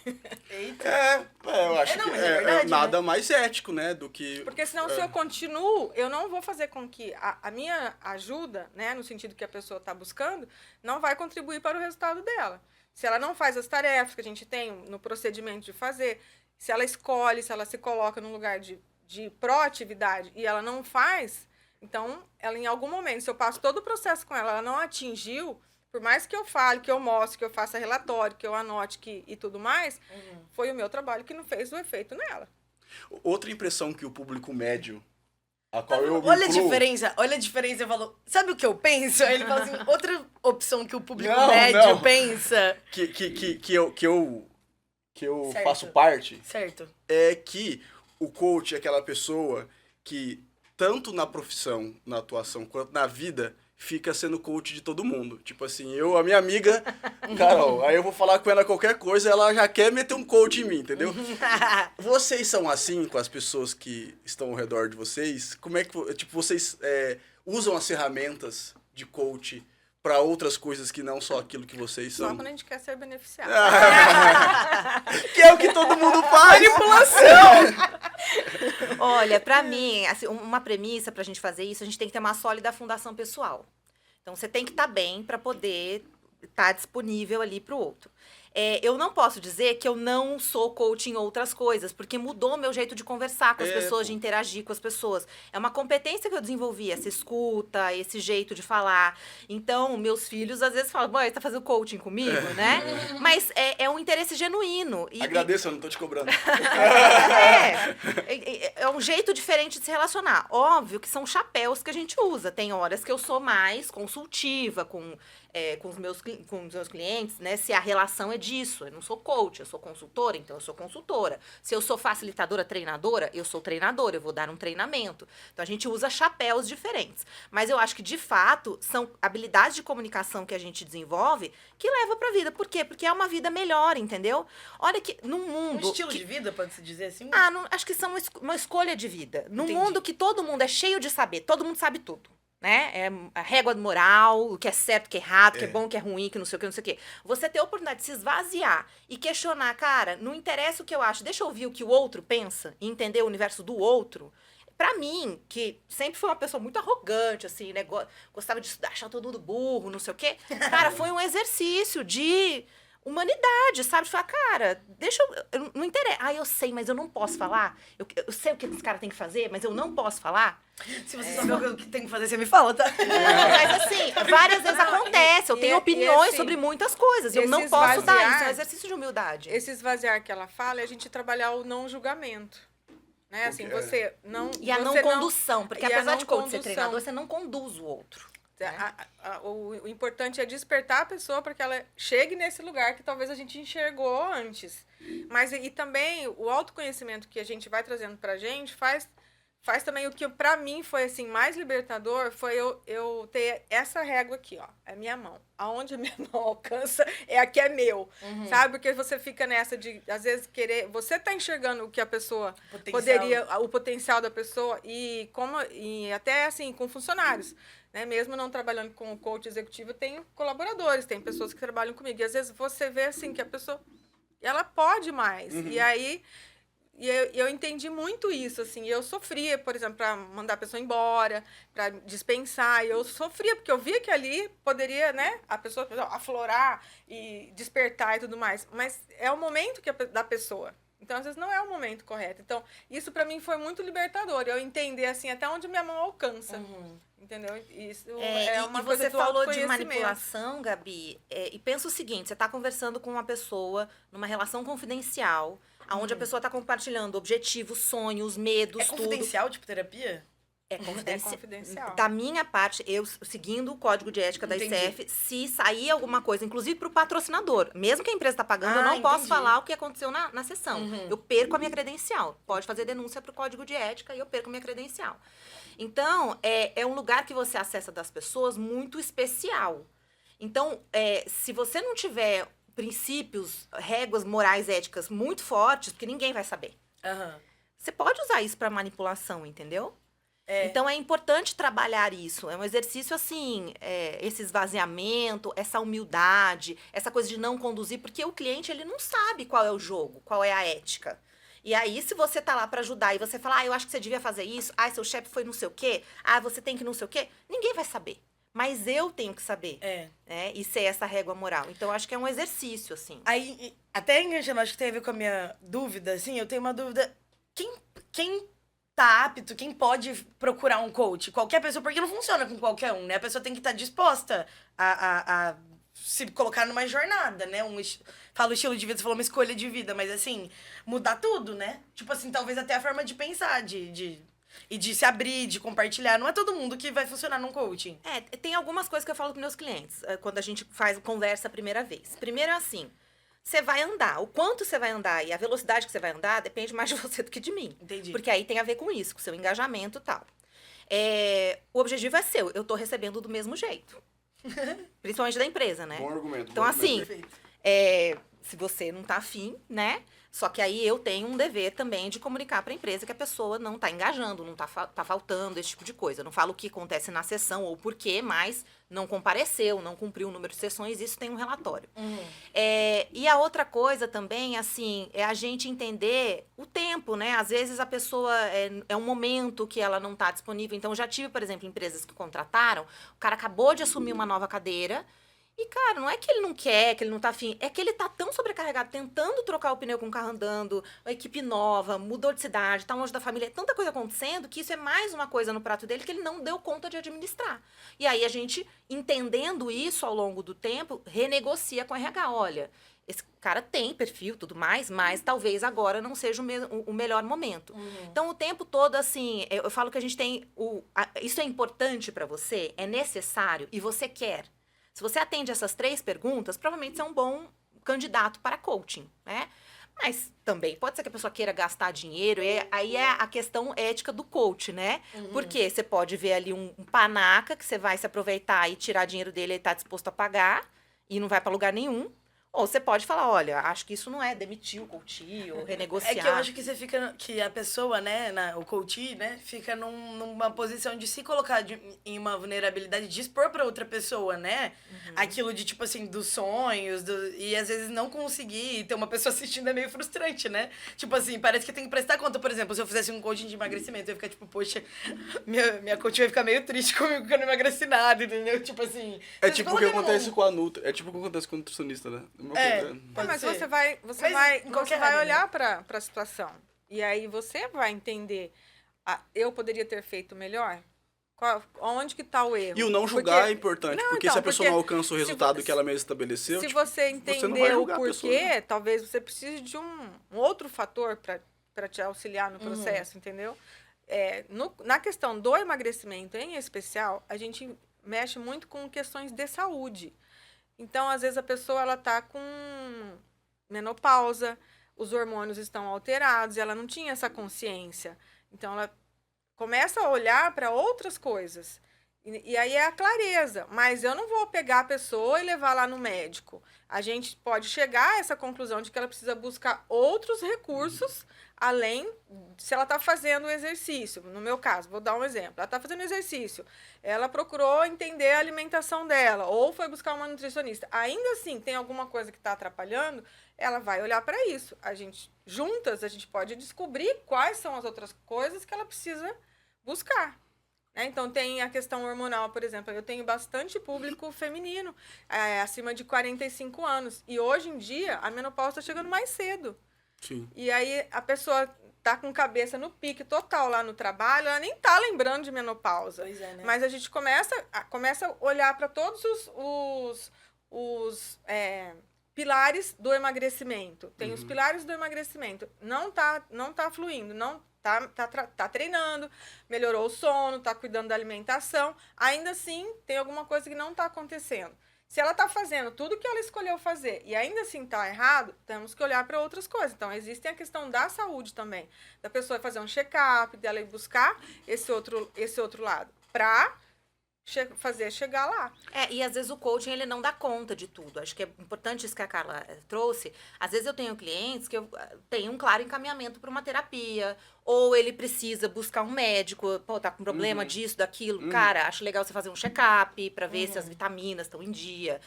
Eita. Eu acho que é verdade, nada mais ético, né, do que... Porque senão, se eu continuo, eu não vou fazer com que a minha ajuda, né, no sentido que a pessoa está buscando, não vai contribuir para o resultado dela. Se ela não faz as tarefas que a gente tem no procedimento de fazer, se ela escolhe, se ela se coloca num lugar de proatividade e ela não faz, então, ela em algum momento, se eu passo todo o processo com ela, ela não atingiu, por mais que eu fale, que eu mostre, que eu faça relatório, que eu anote e tudo mais, foi o meu trabalho que não fez o efeito nela. Outra impressão que o público médio, a qual eu me Olha a incluo- diferença, eu falo, sabe o que eu penso? Aí ele fala assim, outra opção que o público Não, médio não. pensa. que eu Certo. faço parte, Certo. é que o coach é aquela pessoa que, tanto na profissão, na atuação, quanto na vida, fica sendo coach de todo mundo. Tipo assim, a minha amiga, Carol, aí eu vou falar com ela qualquer coisa, ela já quer meter um coach em mim, entendeu? Vocês são assim com as pessoas que estão ao redor de vocês? Como é que, tipo, vocês usam as ferramentas de coach para outras coisas que não só aquilo que vocês Só são? quando a gente quer ser beneficiado. Que é o que todo mundo faz! Manipulação! Olha, pra mim, assim, uma premissa pra gente fazer isso, a gente tem que ter uma sólida fundação pessoal. Então, você tem que estar bem pra poder estar disponível ali pro outro. Eu não posso dizer que eu não sou coach em outras coisas, porque mudou o meu jeito de conversar com as pessoas, de interagir com as pessoas. É uma competência que eu desenvolvi, essa escuta, esse jeito de falar. Então, meus filhos às vezes falam, mãe, você tá fazendo coaching comigo, né? Mas é um interesse genuíno. Agradeço, eu não tô te cobrando. É um jeito diferente de se relacionar. Óbvio que são chapéus que a gente usa. Tem horas que eu sou mais consultiva com os meus clientes, né? Se a relação é disso. Eu não sou coach, eu sou consultora, então eu sou consultora. Se eu sou facilitadora, treinadora, eu sou treinadora, eu vou dar um treinamento. Então, a gente usa chapéus diferentes. Mas eu acho que, de fato, são habilidades de comunicação que a gente desenvolve que leva pra vida. Por quê? Porque é uma vida melhor, entendeu? Olha que num mundo... Um estilo de vida, pode-se dizer assim? Acho que são uma escolha de vida. Num Entendi. mundo que todo mundo é cheio de saber, todo mundo sabe tudo. né? É a régua moral, o que é certo, o que é errado, o que é bom, o que é ruim, que não sei o que, não sei o que. Você ter a oportunidade de se esvaziar e questionar, cara, não interessa o que eu acho, deixa eu ouvir o que o outro pensa e entender o universo do outro. Pra mim, que sempre foi uma pessoa muito arrogante, assim, né? Gostava de achar todo mundo burro, não sei o quê. Cara, foi um exercício de humanidade, sabe? De falar, cara, deixa eu não interessa. Ah, eu sei, mas eu não posso falar. Eu sei o que esse cara tem que fazer, mas eu não posso falar. Se você souber o que tem que fazer, você me fala, tá? Não, mas assim, várias vezes acontece. Eu tenho opiniões sobre muitas coisas. Eu não posso dar. Isso é um exercício de humildade. Esse esvaziar que ela fala é a gente trabalhar o não julgamento. Né? Assim, você não... E a não condução. Porque apesar de ser treinador, você não conduz o outro. O importante é despertar a pessoa para que ela chegue nesse lugar que talvez a gente enxergou antes. Mas e também o autoconhecimento que a gente vai trazendo pra gente faz também o que pra mim foi assim mais libertador, foi eu ter essa régua aqui, ó, é minha mão. Aonde a minha mão alcança, aqui é meu. Sabe? Porque você fica nessa de, às vezes, querer... Você tá enxergando o que a pessoa poderia... O potencial da pessoa e até, assim, com funcionários. Né? Mesmo não trabalhando com o coach executivo, eu tenho colaboradores, tem pessoas que trabalham comigo. E, às vezes, você vê, assim, que a pessoa... Ela pode mais. E aí... E eu entendi muito isso, assim. Eu sofria, por exemplo, para mandar a pessoa embora, para dispensar. Eu sofria, porque eu via que ali poderia, né, a pessoa aflorar e despertar e tudo mais. Mas é o momento da pessoa. Então, às vezes, não é o momento correto. Então, isso para mim foi muito libertador. Eu entender, assim, até onde minha mão alcança. Entendeu? Isso é uma coisa você do falou de manipulação, Gabi, e pensa o seguinte, você está conversando com uma pessoa numa relação confidencial, onde a pessoa está compartilhando objetivos, sonhos, medos, tudo. É confidencial, tipo terapia? É confidencial. É Da minha parte, eu seguindo o código de ética da ICF, se sair alguma coisa, inclusive para o patrocinador, mesmo que a empresa está pagando, eu não posso falar o que aconteceu na sessão. Eu perco a minha credencial. Pode fazer denúncia para o código de ética e eu perco a minha credencial. Então, é um lugar que você acessa das pessoas muito especial. Então, se você não tiver princípios, réguas morais, éticas muito fortes, porque ninguém vai saber. Você pode usar isso para manipulação, entendeu? Então, é importante trabalhar isso. É um exercício, assim, esse esvaziamento, essa humildade, essa coisa de não conduzir, porque o cliente, ele não sabe qual é o jogo, qual é a ética. E aí, se você tá lá para ajudar e você fala, eu acho que você devia fazer isso, seu chefe foi não sei o quê, você tem que não sei o quê, ninguém vai saber. Mas eu tenho que saber. E ser essa régua moral. Então, acho que é um exercício, assim. Aí, até enganchando, acho que tem a ver com a minha dúvida, assim, eu tenho uma dúvida. Quem tá apto, quem pode procurar um coach? Qualquer pessoa, porque não funciona com qualquer um, né? A pessoa tem que estar disposta a se colocar numa jornada, né? Fala o estilo de vida, você falou uma escolha de vida, mas assim, mudar tudo, né? Tipo assim, talvez até a forma de pensar, e de se abrir, de compartilhar. Não é todo mundo que vai funcionar num coaching. Tem algumas coisas que eu falo com meus clientes, quando a gente conversa a primeira vez. Primeiro é assim, você vai andar. O quanto você vai andar e a velocidade que você vai andar depende mais de você do que de mim. Entendi. Porque aí tem a ver com isso, com o seu engajamento e tal. O objetivo é seu. Eu tô recebendo do mesmo jeito. Principalmente da empresa, né? Bom argumento. Então, bom assim, argumento. se você não tá afim, né? Só que aí eu tenho um dever também de comunicar para a empresa que a pessoa não tá engajando, não tá faltando, esse tipo de coisa. Eu não falo o que acontece na sessão ou por quê, mas não compareceu, não cumpriu o número de sessões, isso tem um relatório. E a outra coisa também, assim, é a gente entender o tempo, né? Às vezes a pessoa, é um momento que ela não tá disponível. Então, eu já tive, por exemplo, empresas que contrataram, o cara acabou de assumir uma nova cadeira, e, cara, não é que ele não quer, que ele não tá afim, é que ele tá tão sobrecarregado, tentando trocar o pneu com o carro andando, a equipe nova, mudou de cidade, tá longe da família, tanta coisa acontecendo, que isso é mais uma coisa no prato dele que ele não deu conta de administrar. E aí a gente, entendendo isso ao longo do tempo, renegocia com a RH. Olha, esse cara tem perfil, tudo mais, mas talvez agora não seja o melhor momento. Então, o tempo todo, assim, eu falo que a gente tem... isso é importante para você? É necessário? E você quer? Se você atende essas 3 perguntas, provavelmente você é um bom candidato para coaching, né? Mas também pode ser que a pessoa queira gastar dinheiro, aí é a questão ética do coach, né? Porque você pode ver ali um panaca que você vai se aproveitar e tirar dinheiro dele, ele está disposto a pagar e não vai para lugar nenhum. Ou você pode falar, olha, acho que isso não é demitir o coach ou renegociar. É que eu acho que você fica, que a pessoa, né, o coach, né, fica numa posição de se colocar em uma vulnerabilidade, de expor pra outra pessoa, né, aquilo de, tipo assim, dos sonhos, e às vezes não conseguir, ter uma pessoa assistindo é meio frustrante, né? Tipo assim, parece que tem que prestar conta, por exemplo, se eu fizesse um coaching de emagrecimento, eu ia ficar tipo, poxa, minha coach vai ficar meio triste comigo que eu não emagreci nada, entendeu? Tipo assim... É tipo o que acontece com a Nutri, é tipo o que acontece com o nutricionista, né? Mas ser. você vai Em qualquer área, olhar para a situação. E aí você vai entender, eu poderia ter feito melhor? Onde que está o erro? E o não julgar é importante, porque então, se a pessoa não alcança o resultado que ela mesma estabeleceu, se tipo, você não entender vai o julgar a pessoa, porquê, né? talvez você precise de um outro fator para te auxiliar no processo, entendeu? Na questão do emagrecimento em especial, a gente mexe muito com questões de saúde. Então, às vezes, a pessoa ela tá com menopausa, os hormônios estão alterados, e ela não tinha essa consciência. Então, ela começa a olhar para outras coisas. E aí é a clareza. Mas eu não vou pegar a pessoa e levar lá no médico. A gente pode chegar a essa conclusão de que ela precisa buscar outros recursos, além se ela está fazendo o exercício. No meu caso, vou dar um exemplo. Ela está fazendo exercício. Ela procurou entender a alimentação dela, ou foi buscar uma nutricionista. Ainda assim, tem alguma coisa que está atrapalhando, ela vai olhar para isso. Juntas, a gente pode descobrir quais são as outras coisas que ela precisa buscar. Então, tem a questão hormonal, por exemplo. Eu tenho bastante público feminino, acima de 45 anos. E hoje em dia, a menopausa está chegando mais cedo. Sim. E aí, a pessoa tá com cabeça no pique total lá no trabalho, ela nem tá lembrando de menopausa. Pois é, né? Mas a gente começa a olhar para todos os pilares do emagrecimento. Tem os pilares do emagrecimento. Não tá fluindo, não tá treinando, melhorou o sono, tá cuidando da alimentação. Ainda assim, tem alguma coisa que não tá acontecendo. Se ela tá fazendo tudo que ela escolheu fazer e ainda assim tá errado, temos que olhar para outras coisas. Então, existe a questão da saúde também. Da pessoa fazer um check-up, dela ir buscar esse outro lado. Pra fazer chegar lá. E às vezes o coaching, ele não dá conta de tudo. Acho que é importante isso que a Carla trouxe. Às vezes eu tenho clientes que eu tenho um claro encaminhamento para uma terapia, ou ele precisa buscar um médico, tá com problema disso, daquilo. Cara, acho legal você fazer um check-up para ver se as vitaminas estão em dia.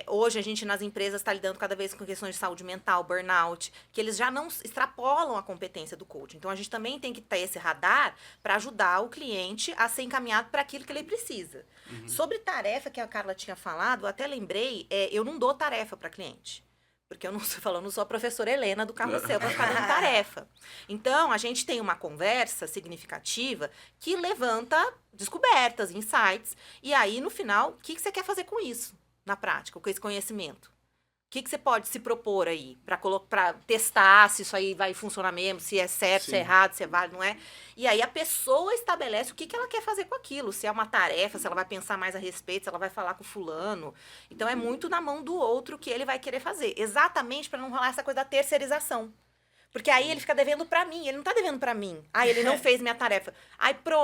Hoje a gente nas empresas está lidando cada vez com questões de saúde mental, burnout, que eles já não extrapolam a competência do coaching. Então a gente também tem que ter esse radar para ajudar o cliente a ser encaminhado para aquilo que ele precisa. Sobre tarefa que a Carla tinha falado, eu até lembrei, eu não dou tarefa para cliente. Porque eu não sou a professora Helena do Carrossel para ficar dando tarefa. Então, a gente tem uma conversa significativa que levanta descobertas, insights. E aí, no final, o que você quer fazer com isso, na prática, com esse conhecimento? O que você pode se propor aí para testar se isso aí vai funcionar mesmo, se é certo, se é errado, se é válido, não é? E aí a pessoa estabelece o que ela quer fazer com aquilo, se é uma tarefa, se ela vai pensar mais a respeito, se ela vai falar com o fulano. Então é muito na mão do outro que ele vai querer fazer, exatamente para não rolar essa coisa da terceirização. Porque aí ele fica devendo pra mim, ele não tá devendo pra mim. Ele não fez minha tarefa.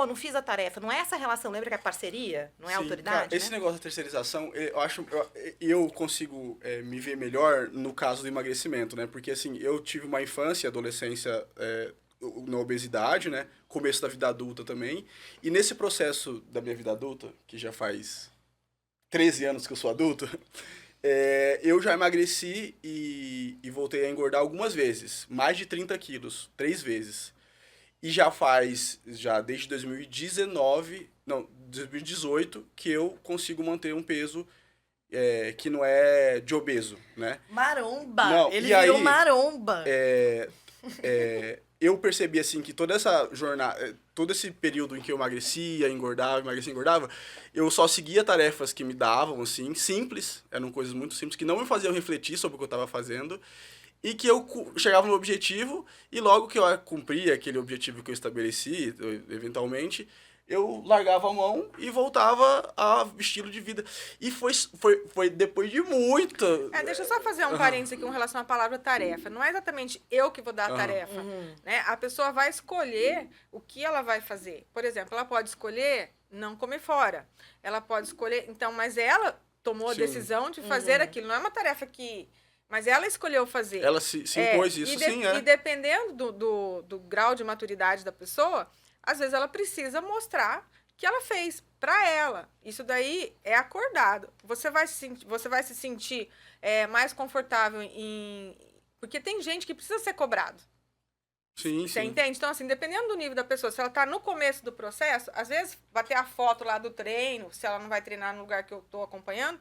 Não fiz a tarefa. Não é essa relação, lembra que é parceria? Não é autoridade, cara, esse negócio da terceirização, eu consigo me ver melhor no caso do emagrecimento, né? Porque, assim, eu tive uma infância e adolescência na obesidade, né? Começo da vida adulta também. E nesse processo da minha vida adulta, que já faz 13 anos que eu sou adulto... eu já emagreci e voltei a engordar algumas vezes. Mais de 30 quilos, 3 vezes. E já desde 2018, que eu consigo manter um peso que não é de obeso, né? Maromba! Não, ele virou maromba! Eu percebi, assim, que toda essa jornada, todo esse período em que eu emagrecia, engordava, eu só seguia tarefas que me davam, assim, simples, eram coisas muito simples, que não me faziam refletir sobre o que eu estava fazendo, e que eu chegava no objetivo, e logo que eu cumpria aquele objetivo que eu estabeleci, eventualmente, eu largava a mão e voltava a estilo de vida. E foi depois de muito... Deixa eu só fazer um parênteses aqui com relação à palavra tarefa. Não é exatamente eu que vou dar a tarefa. Né? A pessoa vai escolher o que ela vai fazer. Por exemplo, ela pode escolher não comer fora. Ela pode escolher... Então, mas ela tomou a decisão de fazer aquilo. Não é uma tarefa que Mas ela escolheu fazer. Ela se impôs isso, sim, E dependendo do grau de maturidade da pessoa, às vezes ela precisa mostrar que ela fez para ela. Isso daí é acordado. Você vai se sentir mais confortável porque tem gente que precisa ser cobrado. Sim, Você sim. entende? Então, assim, dependendo do nível da pessoa, se ela tá no começo do processo, às vezes bater a foto lá do treino, se ela não vai treinar no lugar que eu tô acompanhando,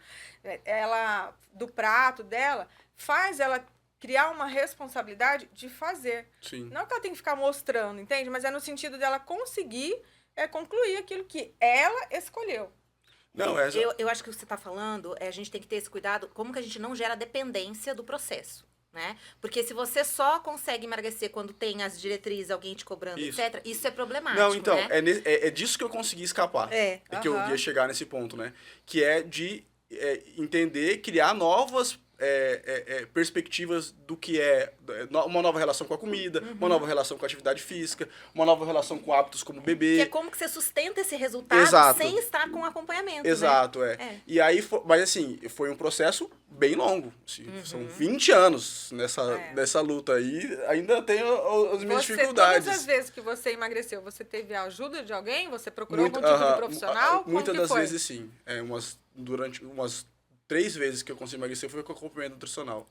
do prato dela, faz ela criar uma responsabilidade de fazer. Sim. Não que ela tem que ficar mostrando, entende? Mas é no sentido dela conseguir concluir aquilo que ela escolheu. Não, eu acho que o que você está falando, a gente tem que ter esse cuidado, como que a gente não gera dependência do processo, né? Porque se você só consegue emagrecer quando tem as diretrizes, alguém te cobrando, etc., isso é problemático, não, então, né? é disso que eu consegui escapar. É que eu ia chegar nesse ponto, né? Que é de entender, criar novas perspectivas do que é uma nova relação com a comida, uma nova relação com a atividade física, uma nova relação com hábitos como beber. Que é como que você sustenta esse resultado sem estar com acompanhamento, Exato, né? E aí, mas assim, foi um processo bem longo. Assim, são 20 anos nessa luta aí, ainda tem as minhas dificuldades. Todas as vezes que você emagreceu, você teve a ajuda de alguém? Você procurou algum tipo de profissional? Muitas das vezes, sim. Durante umas 3 vezes que eu consegui emagrecer foi com acompanhamento nutricional.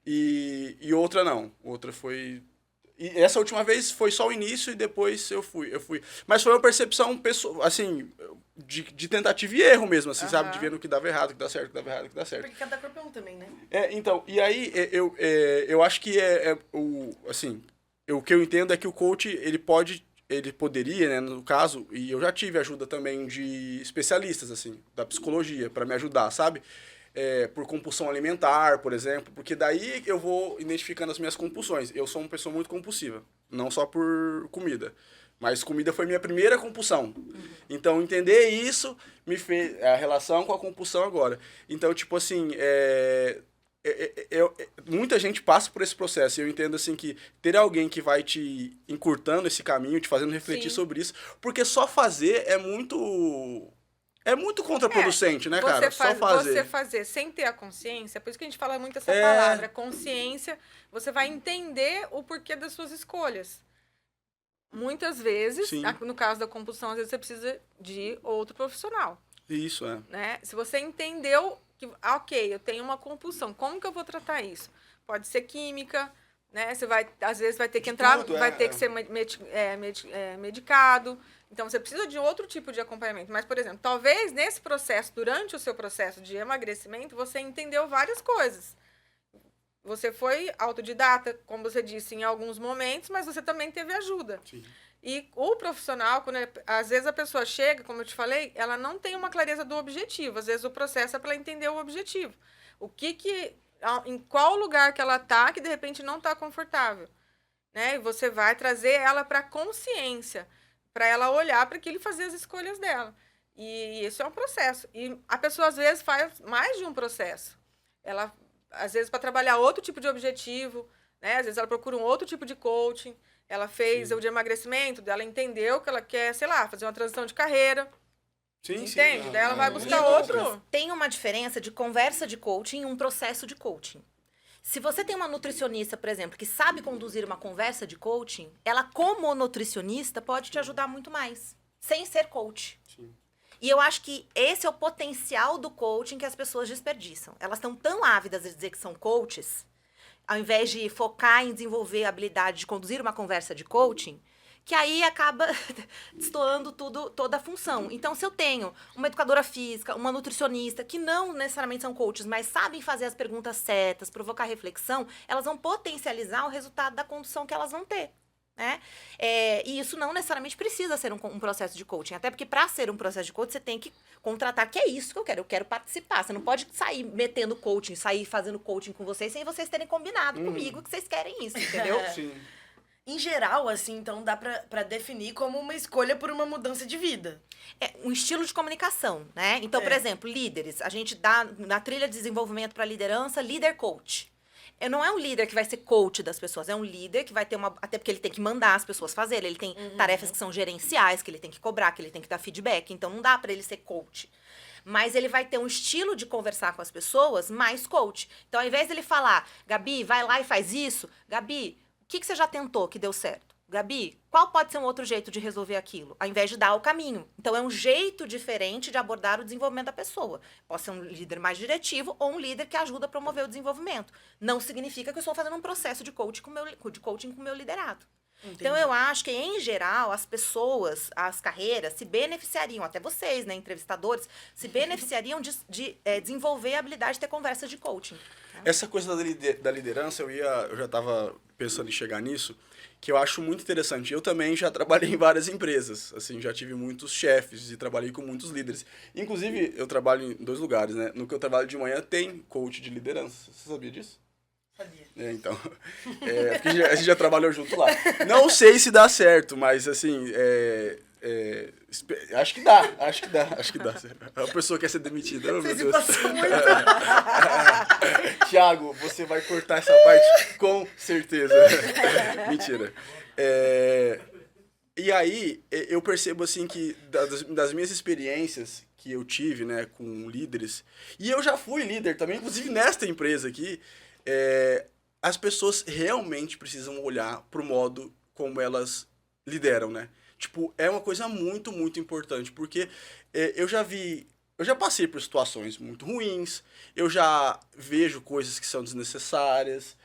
E outra não. Outra foi... E essa última vez foi só o início e depois eu fui. Mas foi uma percepção, assim, de tentativa e erro mesmo, assim, sabe? De ver no que dava errado, que dá certo, que dava errado, que dá certo. Porque cada corpo é um também, né? Então, e aí eu acho que o que eu entendo é que o coach, ele poderia, né, no caso, e eu já tive ajuda também de especialistas, assim, da psicologia, para me ajudar, sabe? Por compulsão alimentar, por exemplo, porque daí eu vou identificando as minhas compulsões. Eu sou uma pessoa muito compulsiva, não só por comida, mas comida foi minha primeira compulsão. Então, entender isso me fez a relação com a compulsão agora. Então, tipo assim, muita gente passa por esse processo e eu entendo assim que ter alguém que vai te encurtando esse caminho, te fazendo refletir sobre isso, porque só fazer é muito contraproducente, né, cara? Só fazer. Você fazer sem ter a consciência, por isso que a gente fala muito essa palavra, consciência, você vai entender o porquê das suas escolhas. Muitas vezes, no caso da compulsão, às vezes você precisa de outro profissional. Isso, né? Se você entendeu que, ok, eu tenho uma compulsão, como que eu vou tratar isso? Pode ser química, né? Você às vezes vai ter que entrar, vai ter que ser medicado. Então, você precisa de outro tipo de acompanhamento. Mas, por exemplo, talvez nesse processo, durante o seu processo de emagrecimento, você entendeu várias coisas. Você foi autodidata, como você disse, em alguns momentos, mas você também teve ajuda. Sim. E o profissional, às vezes a pessoa chega, como eu te falei, ela não tem uma clareza do objetivo. Às vezes o processo é para ela entender o objetivo. Em qual lugar que ela está que de repente não está confortável. Né? E você vai trazer ela para a consciência, para ela olhar para aquilo e fazer as escolhas dela. E isso é um processo. E a pessoa, às vezes, faz mais de um processo. Ela, às vezes, para trabalhar outro tipo de objetivo, né? Às vezes ela procura um outro tipo de coaching. Ela fez o de emagrecimento, ela entendeu que ela quer, sei lá, fazer uma transição de carreira. Sim, entende? Daí ela vai buscar outro. Tem uma diferença de conversa de coaching e um processo de coaching. Se você tem uma nutricionista, por exemplo, que sabe conduzir uma conversa de coaching, ela, como nutricionista, pode te ajudar muito mais, sem ser coach. Sim. E eu acho que esse é o potencial do coaching que as pessoas desperdiçam. Elas estão tão ávidas de dizer que são coaches, ao invés de focar em desenvolver a habilidade de conduzir uma conversa de coaching, que aí acaba destoando toda a função. Então, se eu tenho uma educadora física, uma nutricionista, que não necessariamente são coaches, mas sabem fazer as perguntas certas, provocar reflexão, elas vão potencializar o resultado da condução que elas vão ter. Né? E isso não necessariamente precisa ser um processo de coaching, até porque para ser um processo de coaching você tem que contratar, que é isso que eu quero participar. Você não pode sair metendo coaching, sair fazendo coaching com vocês sem vocês terem combinado comigo que vocês querem isso, entendeu? Sim. Em geral, assim, então dá pra definir como uma escolha por uma mudança de vida. É um estilo de comunicação, né? Então, por exemplo, líderes, a gente dá na trilha de desenvolvimento para liderança, líder coach. não é um líder que vai ser coach das pessoas, é um líder que vai ter até porque ele tem que mandar as pessoas fazerem, ele tem tarefas que são gerenciais, que ele tem que cobrar, que ele tem que dar feedback, então não dá para ele ser coach. Mas ele vai ter um estilo de conversar com as pessoas mais coach. Então, ao invés dele falar, Gabi, vai lá e faz isso, Gabi, o que você já tentou que deu certo? Gabi, qual pode ser um outro jeito de resolver aquilo? Ao invés de dar o caminho. Então, é um jeito diferente de abordar o desenvolvimento da pessoa. Pode ser um líder mais diretivo ou um líder que ajuda a promover o desenvolvimento. Não significa que eu estou fazendo um processo de coaching com o meu liderado. Entendi. Então, eu acho que, em geral, as pessoas, as carreiras, se beneficiariam, até vocês, né, entrevistadores, se beneficiariam de desenvolver a habilidade de ter conversas de coaching. Né? Essa coisa da liderança, eu já estava pensando em chegar nisso, que eu acho muito interessante. Eu também já trabalhei em várias empresas, assim, já tive muitos chefes e trabalhei com muitos líderes. Inclusive, eu trabalho em 2 lugares, né? No que eu trabalho de manhã tem coach de liderança. Você sabia disso? Sabia. Então, porque a gente já trabalhou junto lá. Não sei se dá certo, mas assim, acho que dá. A pessoa quer ser demitida. Oh, meu Deus. Thiago, você vai cortar essa parte com certeza. Mentira. E aí, eu percebo assim que das minhas experiências que eu tive, né, com líderes, e eu já fui líder também, inclusive nesta empresa aqui, as pessoas realmente precisam olhar pro modo como elas lideram, né? Tipo, é uma coisa muito, muito importante, porque eu já passei por situações muito ruins, eu já vejo coisas que são desnecessárias,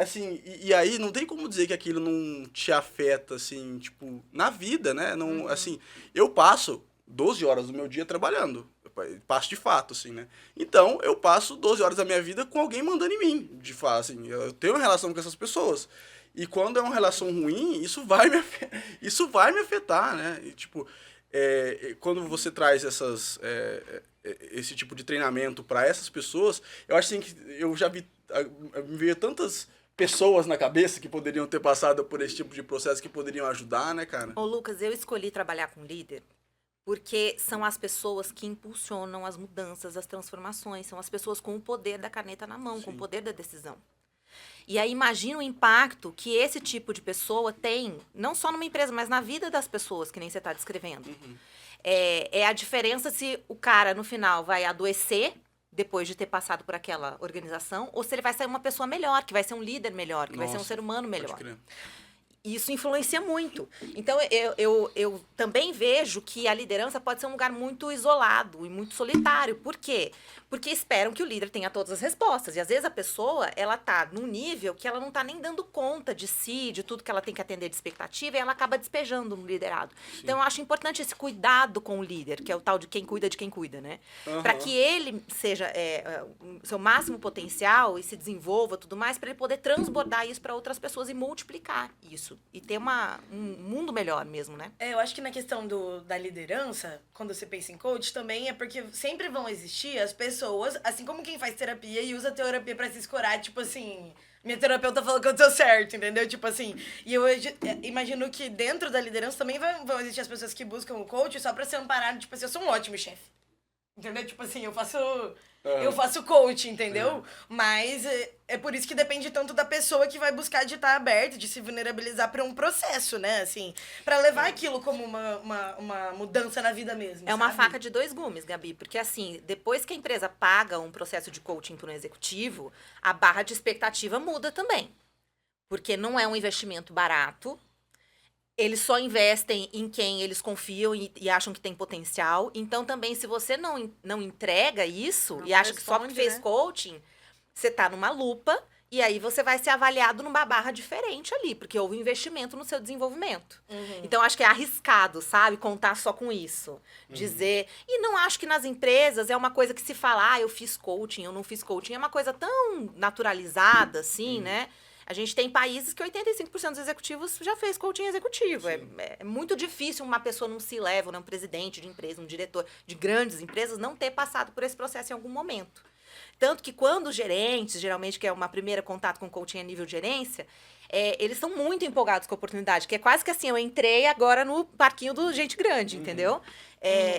assim, e aí não tem como dizer que aquilo não te afeta, assim, tipo, na vida, né? Não, assim, eu passo 12 horas do meu dia trabalhando, passo de fato, assim, né? Então, eu passo 12 horas da minha vida com alguém mandando em mim, de fato, assim, eu tenho uma relação com essas pessoas. E quando é uma relação ruim, isso vai me afetar, né? E, tipo, quando você traz esse tipo de treinamento para essas pessoas, eu acho assim, que eu já me veio tantas pessoas na cabeça que poderiam ter passado por esse tipo de processo que poderiam ajudar, né, cara? Ô, Lucas, eu escolhi trabalhar com líder porque são as pessoas que impulsionam as mudanças, as transformações, são as pessoas com o poder da caneta na mão, com o poder da decisão. E aí imagina o impacto que esse tipo de pessoa tem, não só numa empresa, mas na vida das pessoas, que nem você está descrevendo. É a diferença se o cara, no final, vai adoecer depois de ter passado por aquela organização, ou se ele vai ser uma pessoa melhor, que vai ser um líder melhor, que vai ser um ser humano melhor. Isso influencia muito. Então, eu também vejo que a liderança pode ser um lugar muito isolado e muito solitário. Por quê? Porque esperam que o líder tenha todas as respostas. E, às vezes, a pessoa, ela tá num nível que ela não tá nem dando conta de si, de tudo que ela tem que atender de expectativa, e ela acaba despejando no liderado. Sim. Então, eu acho importante esse cuidado com o líder, que é o tal de quem cuida, né? Para que ele seja o seu máximo potencial e se desenvolva tudo mais, para ele poder transbordar isso para outras pessoas e multiplicar isso. E ter um mundo melhor mesmo, né? Eu acho que na questão da liderança, quando você pensa em coach, também é porque sempre vão existir as pessoas, assim como quem faz terapia e usa terapia pra se escorar, tipo assim, minha terapeuta falou que eu tô certo, entendeu? Tipo assim, e eu imagino que dentro da liderança também vão existir as pessoas que buscam o coach só pra ser amparado, tipo assim, eu sou um ótimo chefe. Entendeu? Tipo assim, eu faço coaching, entendeu? Mas é por isso que depende tanto da pessoa que vai buscar de estar aberta, de se vulnerabilizar para um processo, né? Assim, para levar aquilo como uma mudança na vida mesmo. É uma faca de 2 gumes, Gabi, porque assim, depois que a empresa paga um processo de coaching para um executivo, a barra de expectativa muda também. Porque não é um investimento barato. Eles só investem em quem eles confiam e acham que tem potencial. Então, também, se você não entrega isso não e acha que só porque fez coaching, você tá numa lupa e aí você vai ser avaliado numa barra diferente ali, porque houve investimento no seu desenvolvimento. Então, acho que é arriscado, sabe? Contar só com isso. Dizer... E não acho que nas empresas é uma coisa que se fala, eu fiz coaching, eu não fiz coaching. É uma coisa tão naturalizada, assim, né? A gente tem países que 85% dos executivos já fez coaching executivo. É muito difícil uma pessoa num C-level, um presidente de empresa, um diretor de grandes empresas, não ter passado por esse processo em algum momento. Tanto que quando os gerentes, geralmente que é uma primeira contato com coaching a nível de gerência, eles são muito empolgados com a oportunidade, que é quase que assim, eu entrei agora no parquinho do gente grande, entendeu?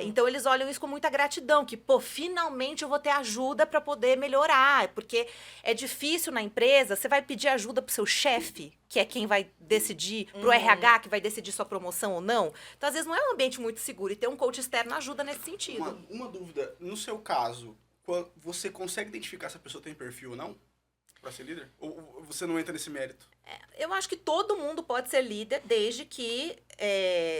Então, eles olham isso com muita gratidão, que, pô, finalmente eu vou ter ajuda para poder melhorar, porque é difícil na empresa, você vai pedir ajuda pro seu chefe, que é quem vai decidir, pro RH, que vai decidir sua promoção ou não. Então, às vezes, não é um ambiente muito seguro, e ter um coach externo ajuda nesse sentido. Uma dúvida, no seu caso, você consegue identificar se a pessoa tem perfil ou não para ser líder? Ou você não entra nesse mérito? Eu acho que todo mundo pode ser líder desde que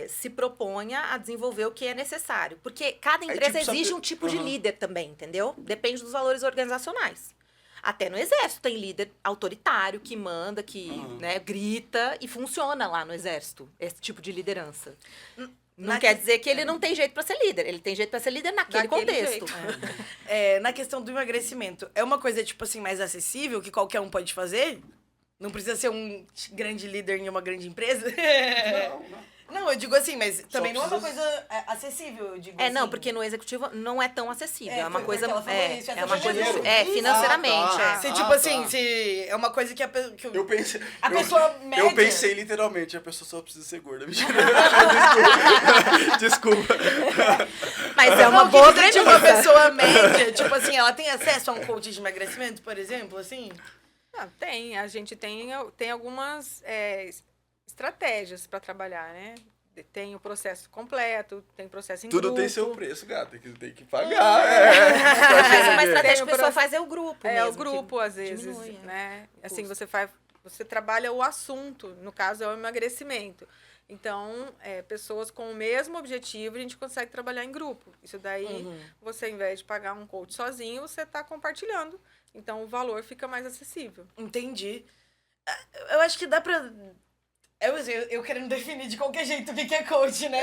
se proponha a desenvolver o que é necessário. Porque cada empresa exige um tipo de líder também, entendeu? Depende dos valores organizacionais. Até no exército tem líder autoritário que manda, que grita e funciona lá no exército, esse tipo de liderança. Não quer dizer que ele não tem jeito para ser líder. Ele tem jeito para ser líder naquele contexto. Na questão do emagrecimento, é uma coisa, tipo assim, mais acessível, que qualquer um pode fazer? Não precisa ser um grande líder em uma grande empresa? Não. Não, eu digo assim, mas também não é uma coisa acessível, eu digo assim. Não, porque no executivo não é tão acessível. É uma coisa... uma coisa... financeiramente. Se, tipo assim, se é uma coisa que eu pensei, a pessoa média... Eu pensei literalmente, a pessoa só precisa ser gorda. Mentira. Desculpa. Mas é uma boa grande uma pessoa média, tipo assim, ela tem acesso a um coach de emagrecimento, por exemplo, assim? Tem. A gente tem algumas estratégias para trabalhar, né? Tem o processo completo, tem o processo em grupo. Tudo tem seu preço, gata, que tem que pagar. Mas uma estratégia que a pessoa faz é o grupo mesmo. O grupo, às vezes, diminui, né? Assim, você trabalha o assunto, no caso é o emagrecimento. Então, pessoas com o mesmo objetivo, a gente consegue trabalhar em grupo. Isso daí, você, ao invés de pagar um coach sozinho, você está compartilhando. Então, o valor fica mais acessível. Entendi. Eu acho que dá pra... Eu querendo definir de qualquer jeito o que é coach, né?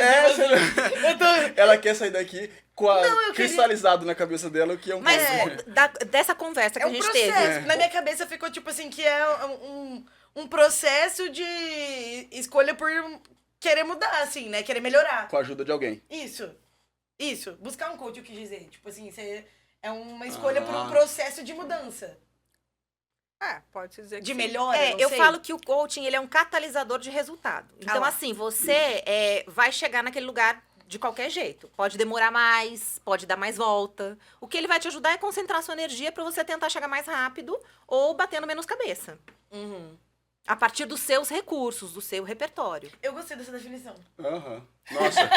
Ela quer sair daqui com cristalizado na cabeça dela o que é um Mas coach. dessa conversa que a gente teve... Na minha cabeça ficou tipo assim, que é um processo de escolha por querer mudar, assim, né? Querer melhorar. Com a ajuda de alguém. Isso. Buscar um coach, eu quis dizer. Tipo assim, é uma escolha por um processo de mudança. Pode dizer que de melhora, eu falo que o coaching, ele é um catalisador de resultado. Então, assim, você vai chegar naquele lugar de qualquer jeito. Pode demorar mais, pode dar mais volta. O que ele vai te ajudar é concentrar sua energia para você tentar chegar mais rápido ou batendo menos cabeça. A partir dos seus recursos, do seu repertório. Eu gostei dessa definição. Nossa.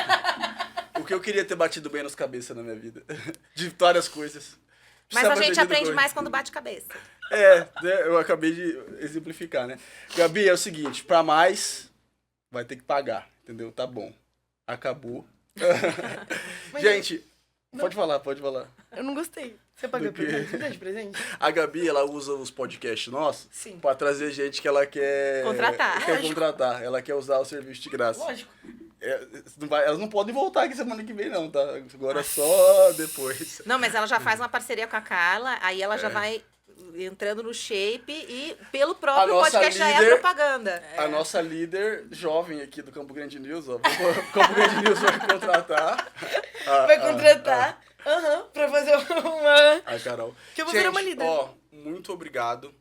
O que eu queria ter batido menos cabeça na minha vida. De várias coisas. Mas a gente aprende mais quando bate cabeça. Eu acabei de exemplificar, né? Gabi, é o seguinte, pra mais, vai ter que pagar, entendeu? Tá bom. Acabou. Gente, pode falar. Eu não gostei. Você pagou presente? Você deu de presente? A Gabi, ela usa os podcasts nossos pra trazer gente que ela quer... contratar. Ela quer usar o serviço de graça. Lógico. Elas não podem voltar aqui semana que vem, não, tá? Agora só depois. Não, mas ela já faz uma parceria com a Carla, aí ela já vai entrando no shape e pelo próprio podcast já é propaganda. A nossa líder jovem aqui do Campo Grande News, ó. O Campo Grande News vai contratar. Pra fazer uma... A Carol. Que eu vou virar uma líder. Muito obrigado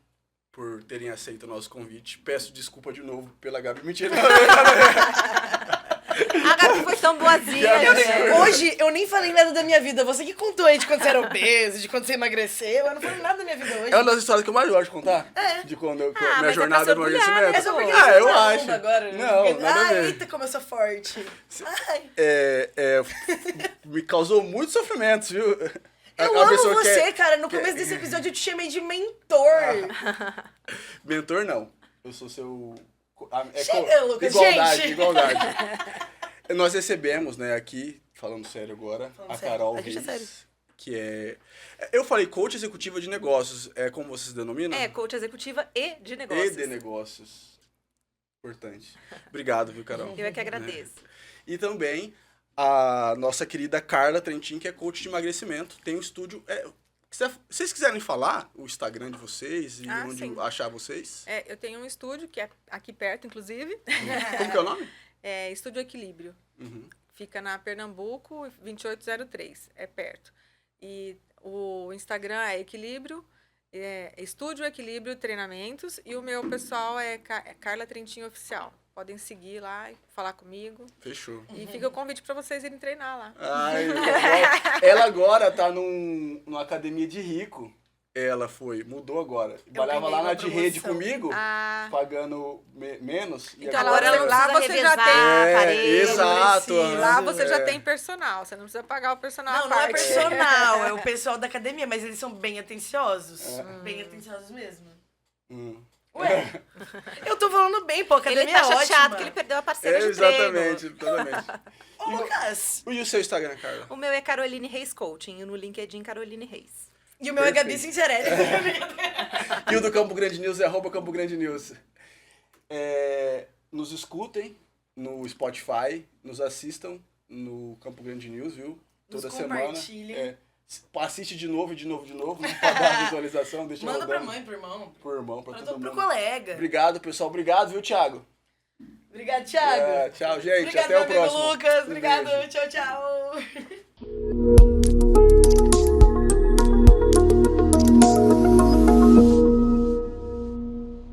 por terem aceito o nosso convite. Peço desculpa de novo pela Gabi. Mentira. A Gabi foi tão boazinha. Hoje eu nem falei nada da minha vida. Você que contou aí de quando você era obeso, de quando você emagreceu. Eu não falei nada da minha vida hoje. É uma das histórias que eu mais gosto de contar. De quando minha jornada no emagrecimento. É só porque eu acho. Agora. Não, nada a ver. Eita, como eu sou forte. Me causou muitos sofrimentos, viu? Eu amo você, cara. No começo desse episódio eu te chamei de mentor. Mentor, não. Eu sou seu... Chega, Lucas, igualdade. Nós recebemos, né, aqui, falando sério agora, a Carol Reis, que é... Eu falei coach executiva de negócios, é como vocês denominam? Coach executiva e de negócios. E de negócios. Importante. Obrigado, viu, Carol? Eu é que agradeço. E também a nossa querida Carla Trentin, que é coach de emagrecimento. Tem um estúdio... Se vocês quiserem falar o Instagram de vocês e onde achar vocês? Eu tenho um estúdio que é aqui perto, inclusive. Como que é o nome? Estúdio Equilíbrio. Fica na Pernambuco, 2803. É perto. E o Instagram é Equilíbrio. Estúdio Equilíbrio Treinamentos, e o meu pessoal é Carla Trentinho Oficial. Podem seguir lá e falar comigo. Fechou. E fica o convite para vocês irem treinar lá. Ai, ela agora tá numa academia de rico. Ela mudou agora. Trabalhava lá na de rede comigo, pagando menos. Então agora ela lá não você revezar, já tem. aparelho, Exato. Lá você já tem personal, você não precisa pagar o personal. Não é personal, é o pessoal da academia, mas eles são bem atenciosos. Bem atenciosos mesmo. Ué, eu tô falando bem, pô, a academia ele tá é chateado ótima. que ele perdeu a parceira de treino. Exatamente. Ô, Lucas. E o seu Instagram, Carla? O meu é Caroline Reis Coaching e no LinkedIn Caroline Reis. E o meu é Gabi Sincerete. E o do Campo Grande News é @Campo Grande News. Nos escutem no Spotify, nos assistam no Campo Grande News, viu? Toda semana. Compartilhem. Assiste de novo, pra dar visualização. Deixa Manda pra rodando. mãe, pro irmão. Pro irmão, pra todo mundo. Pro colega. Obrigado, pessoal. Obrigado, viu, Thiago? Obrigado, Thiago. Tchau, gente. Obrigado, Até o meu amigo próximo. Lucas. Um Obrigado. beijo. Tchau, tchau.